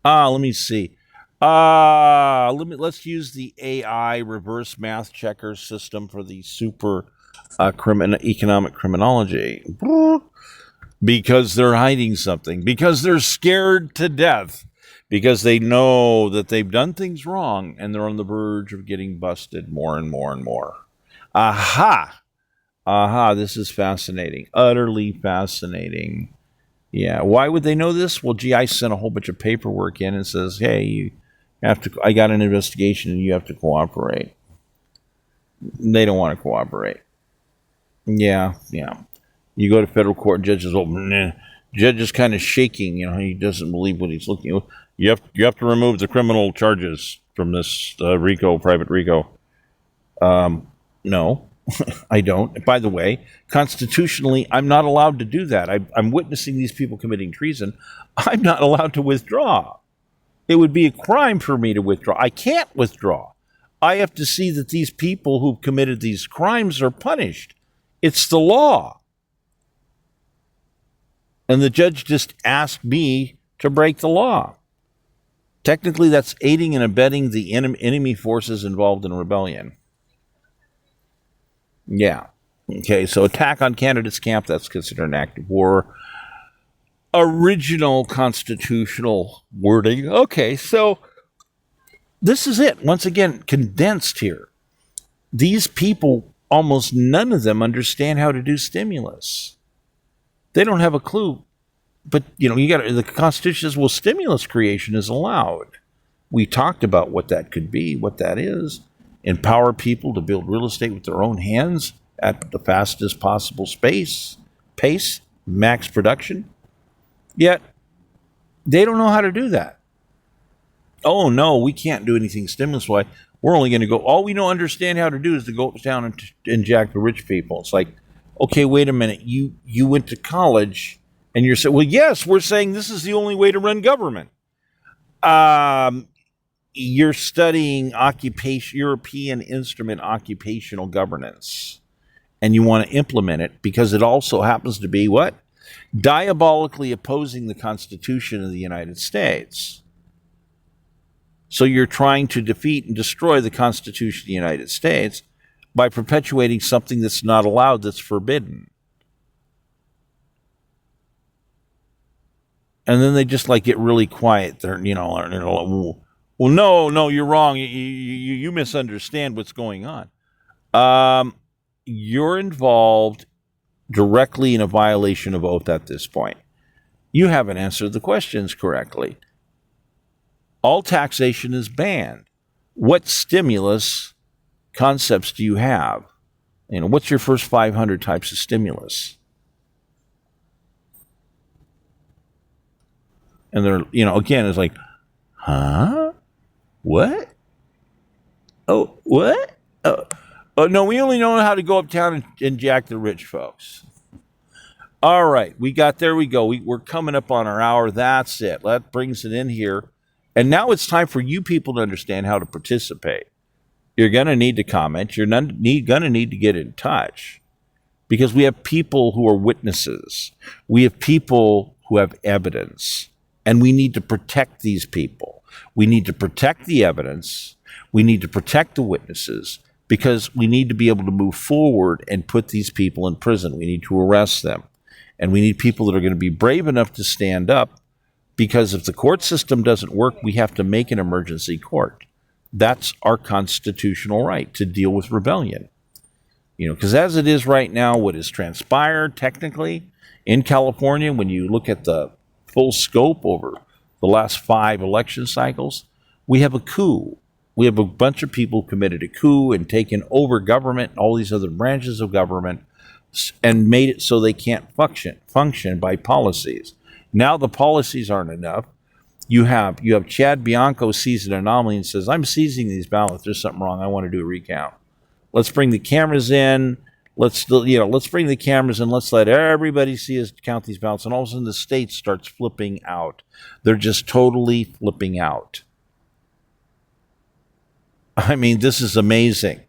Let me see. Let's use the AI reverse math checker system for the super economic criminology. Because they're hiding something. Because they're scared to death. Because they know that they've done things wrong and they're on the verge of getting busted more and more and more. Aha! This is fascinating. Utterly fascinating. Yeah. Why would they know this? Well, gee, I sent a whole bunch of paperwork in and says, hey, I got an investigation and you have to cooperate. They don't want to cooperate. Yeah. You go to federal court, and judge is judge is kind of shaking. He doesn't believe what he's looking at. You have to remove the criminal charges from this private RICO. No, I don't. By the way, constitutionally, I'm not allowed to do that. I'm witnessing these people committing treason. I'm not allowed to withdraw. It would be a crime for me to withdraw. I can't withdraw. I have to see that these people who've committed these crimes are punished. It's the law. And the judge just asked me to break the law. Technically, that's aiding and abetting the enemy forces involved in rebellion. Yeah. Okay, so attack on candidates' camp, that's considered an act of war. Original constitutional wording. Okay, so this is it. Once again, condensed here. These people, almost none of them understand how to do stimulus. They don't have a clue. But, the Constitution says, well, stimulus creation is allowed. We talked about what that could be, what that is. Empower people to build real estate with their own hands at the fastest possible pace, max production. Yet, they don't know how to do that. Oh, no, we can't do anything stimulus-wise. We're only going to go, all we understand how to do is to go down and jack the rich people. It's like, okay, wait a minute. You went to college and you're saying, well, yes, we're saying this is the only way to run government. You're studying European instrument occupational governance, and you want to implement it because it also happens to be what? Diabolically opposing the Constitution of the United States. So you're trying to defeat and destroy the Constitution of the United States by perpetuating something that's not allowed, that's forbidden. And then they just get really quiet. They're, well, no, you're wrong. You misunderstand what's going on. You're involved directly in a violation of oath at this point. You haven't answered the questions correctly. All taxation is banned. What stimulus concepts do you have? What's your first 500 types of stimulus? And they're, again, it's like, huh? What? Oh, what? Oh, no, we only know how to go uptown and jack the rich folks. All right, there we go. We're coming up on our hour. That's it. That brings it in here. And now it's time for you people to understand how to participate. You're going to need to comment. You're going to need to get in touch because we have people who are witnesses. We have people who have evidence, and we need to protect these people. We need to protect the evidence. We need to protect the witnesses because we need to be able to move forward and put these people in prison. We need to arrest them. And we need people that are going to be brave enough to stand up because if the court system doesn't work, we have to make an emergency court. That's our constitutional right to deal with rebellion. Because as it is right now, what has transpired technically in California, when you look at the full scope over the last 5 election cycles, we have a coup. We have a bunch of people committed a coup and taken over government, all these other branches of government, and made it so they can't function by policies. Now the policies aren't enough. You have Chad Bianco sees an anomaly and says, I'm seizing these ballots. There's something wrong. I want to do a recount. Let's bring the cameras in. Let's bring the cameras in. Let's let everybody see us count these ballots. And all of a sudden the state starts flipping out. They're just totally flipping out. I mean, this is amazing.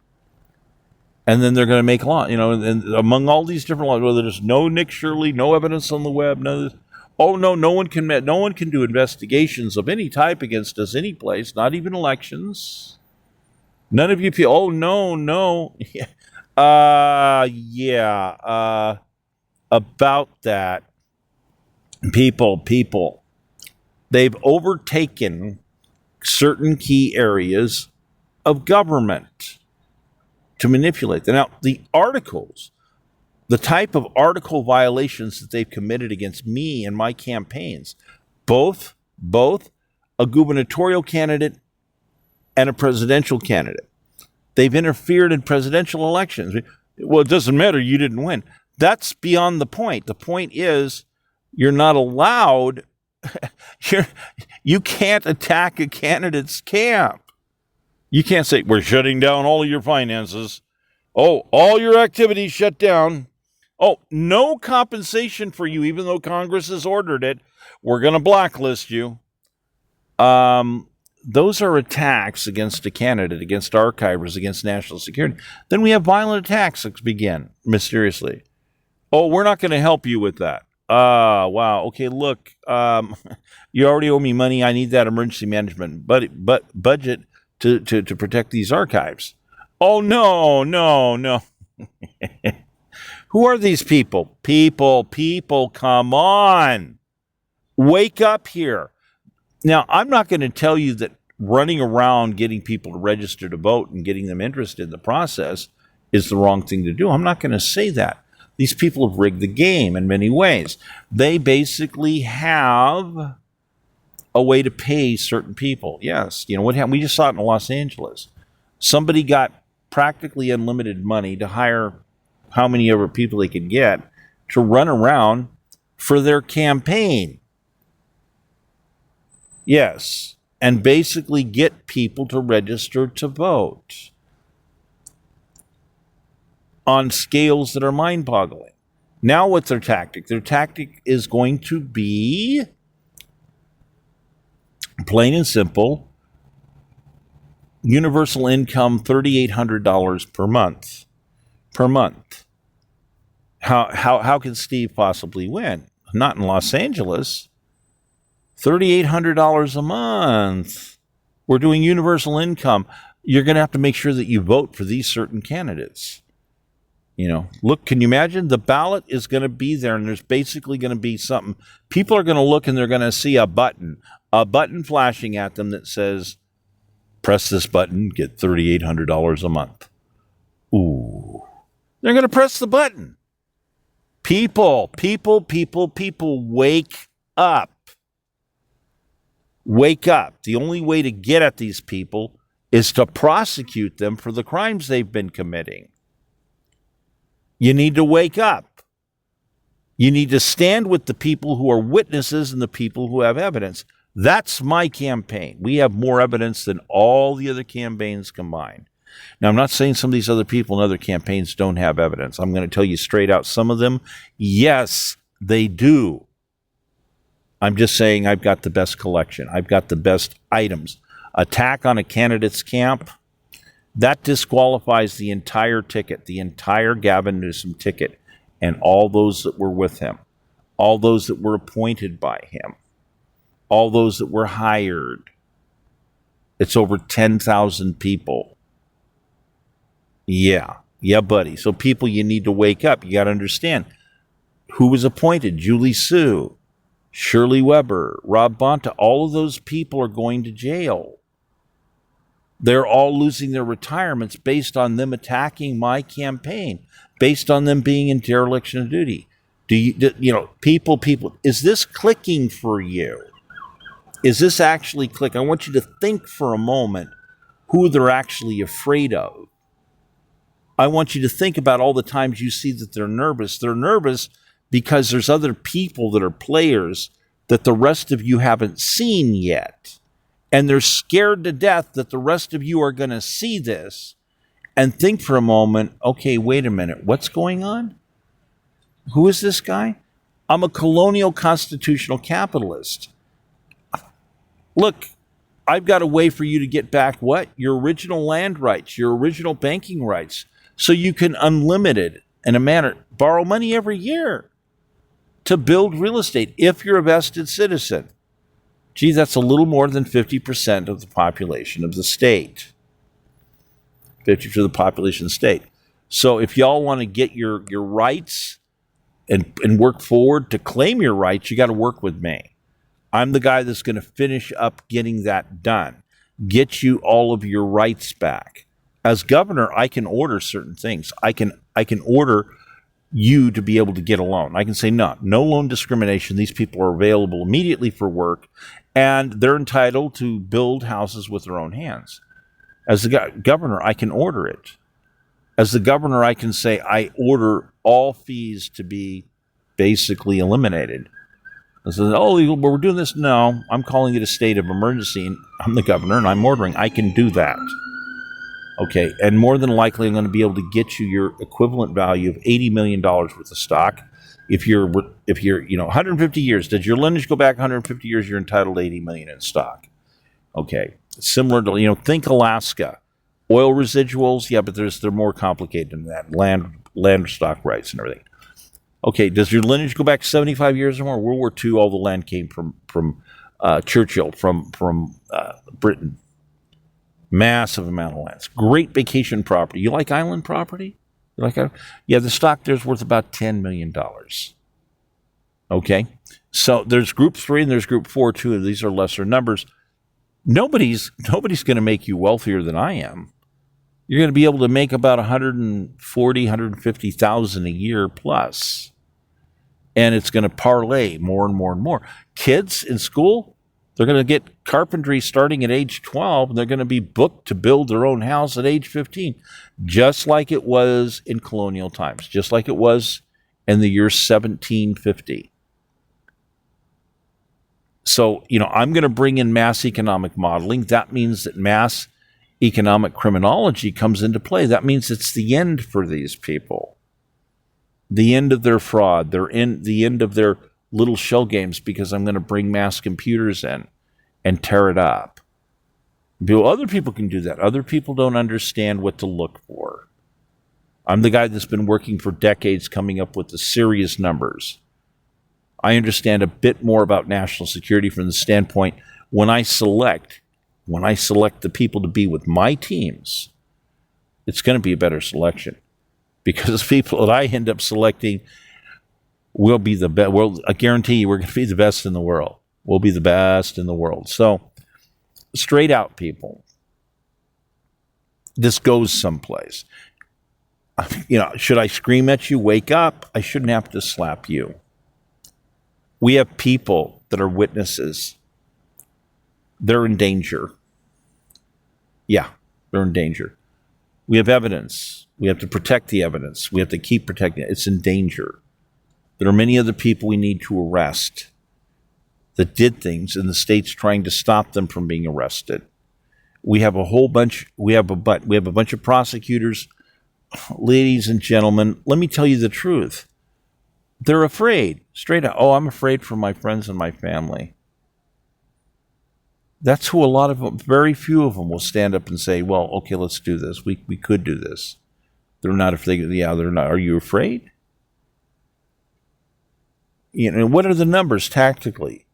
And then they're going to make law, and among all these different laws, whether there's no Nick Shirley, no evidence on the web, no one can do investigations of any type against us any place, not even elections. None of you people, about that, people, they've overtaken certain key areas of government to manipulate them. Now, the type of article violations that they've committed against me and my campaigns, both a gubernatorial candidate and a presidential candidate. They've interfered in presidential elections. Well, it doesn't matter. You didn't win. That's beyond the point. The point is you're not allowed, you can't attack a candidate's camp. You can't say, we're shutting down all of your finances. Oh, all your activities shut down. Oh, no compensation for you, even though Congress has ordered it. We're going to blacklist you. Those are attacks against a candidate, against archivers, against national security. Then we have violent attacks that begin mysteriously. Oh, we're not going to help you with that. Wow. Okay, look, you already owe me money. I need that emergency management budget to protect these archives. Oh, no. Who are these people? People, come on. Wake up here. Now, I'm not going to tell you that running around getting people to register to vote and getting them interested in the process is the wrong thing to do. I'm not going to say that. These people have rigged the game in many ways. They basically have a way to pay certain people. Yes, you know what happened? We just saw it in Los Angeles. Somebody got practically unlimited money to hire how many ever people they could get to run around for their campaign. Yes, and basically get people to register to vote on scales that are mind-boggling. Now what's their tactic? Their tactic is going to be, plain and simple, universal income $3,800 per month. Per month. How can Steve possibly win? Not in Los Angeles. $3,800 a month. We're doing universal income. You're going to have to make sure that you vote for these certain candidates. You know, look, can you imagine? The ballot is going to be there, and there's basically going to be something. People are going to look, and they're going to see a button flashing at them that says, press this button, get $3,800 a month. Ooh. They're going to press the button. People, wake up. Wake up. The only way to get at these people is to prosecute them for the crimes they've been committing. You need to wake up. You need to stand with the people who are witnesses and the people who have evidence. That's my campaign. We have more evidence than all the other campaigns combined. Now, I'm not saying some of these other people in other campaigns don't have evidence. I'm going to tell you straight out, some of them, yes, they do. I'm just saying I've got the best collection. I've got the best items. Attack on a candidate's camp, that disqualifies the entire ticket, the entire Gavin Newsom ticket, and all those that were with him, all those that were appointed by him, all those that were hired. It's over 10,000 people. Yeah, buddy. So people, you need to wake up. You got to understand who was appointed. Julie Su, Shirley Weber, Rob Bonta, all of those people are going to jail. They're all losing their retirements based on them attacking my campaign, based on them being in dereliction of duty. People, is this clicking for you? Is this actually click? I want you to think for a moment who they're actually afraid of. I want you to think about all the times you see that they're nervous. They're nervous because there's other people that are players that the rest of you haven't seen yet. And they're scared to death that the rest of you are going to see this and think for a moment, okay, wait a minute, what's going on? Who is this guy? I'm a colonial constitutional capitalist. Look, I've got a way for you to get back what? Your original land rights, your original banking rights, so you can unlimited, in a manner, borrow money every year to build real estate if you're a vested citizen. Gee, that's a little more than 50% of the population of the state. 50% of the population of the state. So if y'all want to get your rights and work forward to claim your rights, you got to work with me. I'm the guy that's going to finish up getting that done. Get you all of your rights back. As governor, I can order certain things. I can order you to be able to get a loan. I can say, no loan discrimination. These people are available immediately for work, and they're entitled to build houses with their own hands. As the governor, I can order it. As the governor, I can say I order all fees to be basically eliminated. I said, oh, we're doing this. No, I'm calling it a state of emergency. And I'm the governor, and I'm ordering. I can do that. Okay, and more than likely, I'm going to be able to get you your equivalent value of $80 million worth of stock. If you're 150 years, did your lineage go back 150 years? You're entitled to $80 million in stock. Okay, similar to think Alaska, oil residuals. Yeah, but they're more complicated than that. Land stock rights and everything. Okay, does your lineage go back 75 years or more? World War II, all the land came from Churchill, from Britain. Massive amount of lands. Great vacation property. You like island property? The stock there's worth about $10 million. Okay, so there's group 3 and there's group 4 too. These are lesser numbers. Nobody's going to make you wealthier than I am. You're going to be able to make about 140, 150,000 a year plus, and it's going to parlay more and more and more. Kids in school, they're going to get carpentry starting at age 12, and they're going to be booked to build their own house at age 15, just like it was in colonial times, just like it was in the year 1750. So, I'm going to bring in mass economic modeling. That means that mass economic criminology comes into play. That means it's the end for these people. The end of their fraud. The end of their little shell games, because I'm going to bring mass computers in and tear it up. Other people can do that. Other people don't understand what to look for. I'm the guy that's been working for decades coming up with the serious numbers. I understand a bit more about national security from the standpoint when I select the people to be with my teams, it's going to be a better selection, because the people that I end up selecting will be the best. I guarantee you we're going to be the best in the world. We'll be the best in the world. So, straight out, people, this goes someplace. Should I scream at you, wake up? I shouldn't have to slap you. We have people that are witnesses. They're in danger. Yeah, they're in danger. We have evidence. We have to protect the evidence. We have to keep protecting it. It's in danger. There are many other people we need to arrest that did things, and the state's trying to stop them from being arrested. We have a whole bunch. We have a bunch of prosecutors. Ladies and gentlemen, let me tell you the truth. They're afraid. Straight out. Oh, I'm afraid for my friends and my family. That's who a lot of them, very few of them will stand up and say, well, okay, let's do this. We could do this. They're not afraid. Yeah, they're not. Are you afraid? What are the numbers tactically?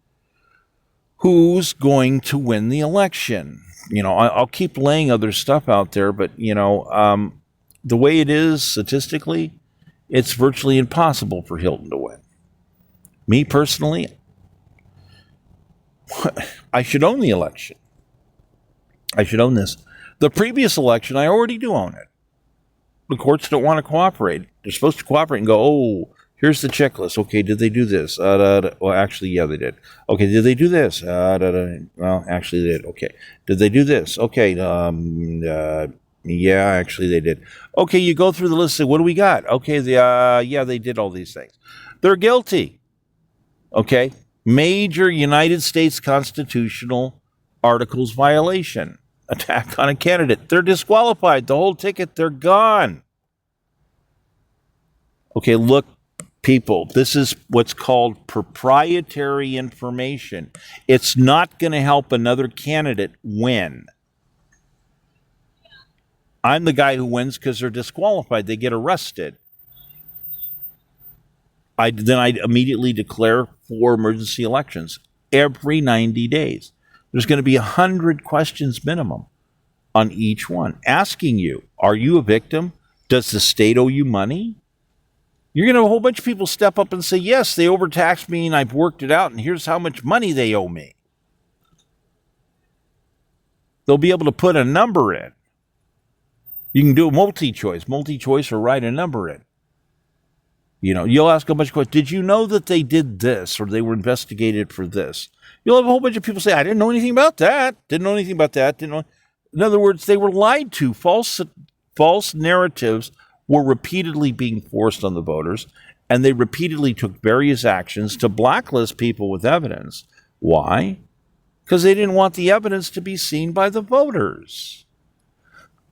Who's going to win the election? I'll keep laying other stuff out there, but, the way it is statistically, it's virtually impossible for Hilton to win. Me personally, I should own the election. I should own this. The previous election, I already do own it. The courts don't want to cooperate. They're supposed to cooperate and go, oh, here's the checklist. Okay, did they do this? Well, actually, yeah, they did. Okay, did they do this? Well, actually, they did. Okay. Did they do this? Okay, yeah, actually, they did. Okay, you go through the list and say, what do we got? Okay, yeah, they did all these things. They're guilty. Okay? Major United States constitutional articles violation. Attack on a candidate. They're disqualified. The whole ticket, they're gone. Okay, look, people, this is what's called proprietary information. It's not going to help another candidate win. I'm the guy who wins because they're disqualified. They get arrested. Then I immediately declare for emergency elections every 90 days. There's going to be 100 questions minimum on each one, asking you, are you a victim? Does the state owe you money? You're going to have a whole bunch of people step up and say, yes, they overtaxed me and I've worked it out, and here's how much money they owe me. They'll be able to put a number in. You can do a multi-choice or write a number in. You'll ask a bunch of questions. Did you know that they did this, or they were investigated for this? You'll have a whole bunch of people say, I didn't know anything about that. Didn't know anything about that. Didn't know. In other words, they were lied to, false narratives were repeatedly being forced on the voters, and they repeatedly took various actions to blacklist people with evidence. Why? Because they didn't want the evidence to be seen by the voters.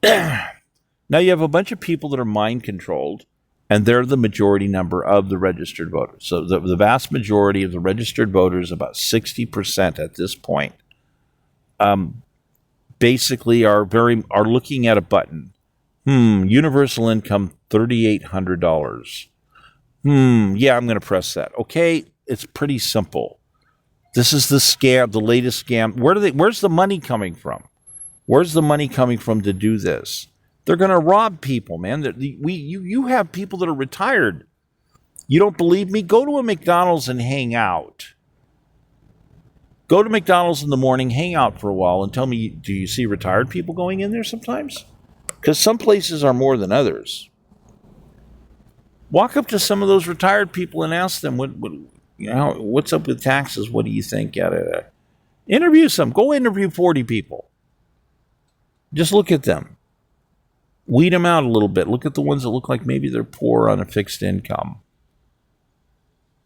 Now you have a bunch of people that are mind-controlled, and they're the majority number of the registered voters. So the vast majority of the registered voters, about 60% at this point, basically are looking at a button. Universal income, $3,800. Yeah, I'm going to press that. Okay, it's pretty simple. This is the scam, the latest scam. Where's the money coming from? Where's the money coming from to do this? They're going to rob people, man. You have people that are retired. You don't believe me? Go to a McDonald's and hang out. Go to McDonald's in the morning, hang out for a while, and tell me, do you see retired people going in there sometimes? Because some places are more than others. Walk up to some of those retired people and ask them, what's up with taxes? What do you think? Interview some. Go interview 40 people. Just look at them. Weed them out a little bit. Look at the ones that look like maybe they're poor on a fixed income.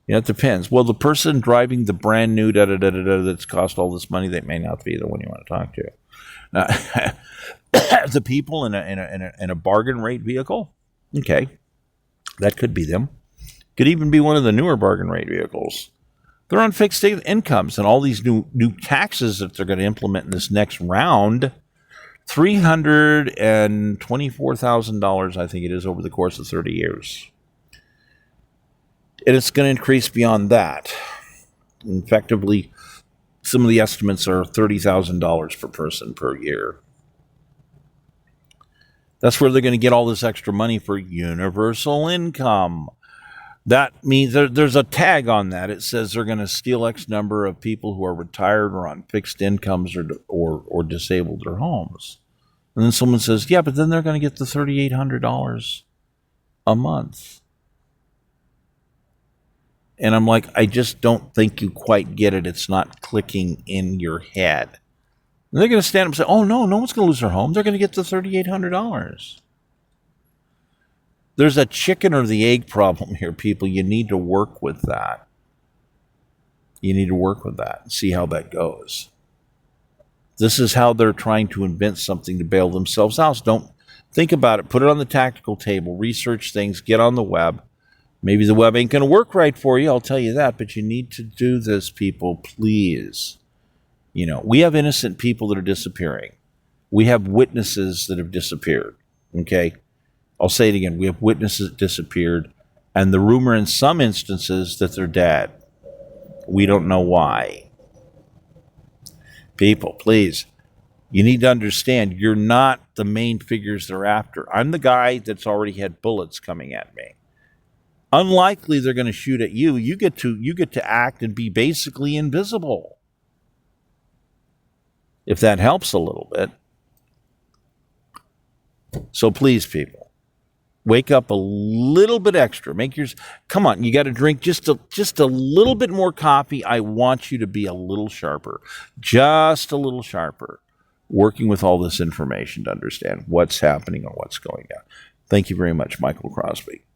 It depends. Well, the person driving the brand new that's cost all this money, they may not be the one you want to talk to. The people in a bargain rate vehicle, okay, that could be them. Could even be one of the newer bargain rate vehicles. They're on fixed incomes, and all these new taxes that they're going to implement in this next round, $324,000, I think it is, over the course of 30 years. And it's going to increase beyond that. Effectively, some of the estimates are $30,000 per person per year. That's where they're going to get all this extra money for universal income. That means there's a tag on that. It says they're going to steal X number of people who are retired or on fixed incomes or disabled their homes. And then someone says, yeah, but then they're going to get the $3,800 a month. And I'm like, I just don't think you quite get it. It's not clicking in your head. And they're going to stand up and say, oh, no one's going to lose their home. They're going to get the $3,800. There's a chicken or the egg problem here, people. You need to work with that. You need to work with that and see how that goes. This is how they're trying to invent something to bail themselves out. Don't think about it. Put it on the tactical table. Research things. Get on the web. Maybe the web ain't going to work right for you, I'll tell you that. But you need to do this, people, please. We have innocent people that are disappearing. We have witnesses that have disappeared. Okay? I'll say it again. We have witnesses that disappeared. And the rumor in some instances that they're dead. We don't know why. People, please. You need to understand, you're not the main figures they're after. I'm the guy that's already had bullets coming at me. Unlikely they're going to shoot at you. You get to act and be basically invisible. If that helps a little bit. So please, people, wake up a little bit extra. Come on, you got to drink just a little bit more coffee. I want you to be a little sharper. Just a little sharper. Working with all this information to understand what's happening and what's going on. Thank you very much, Michael Crosby.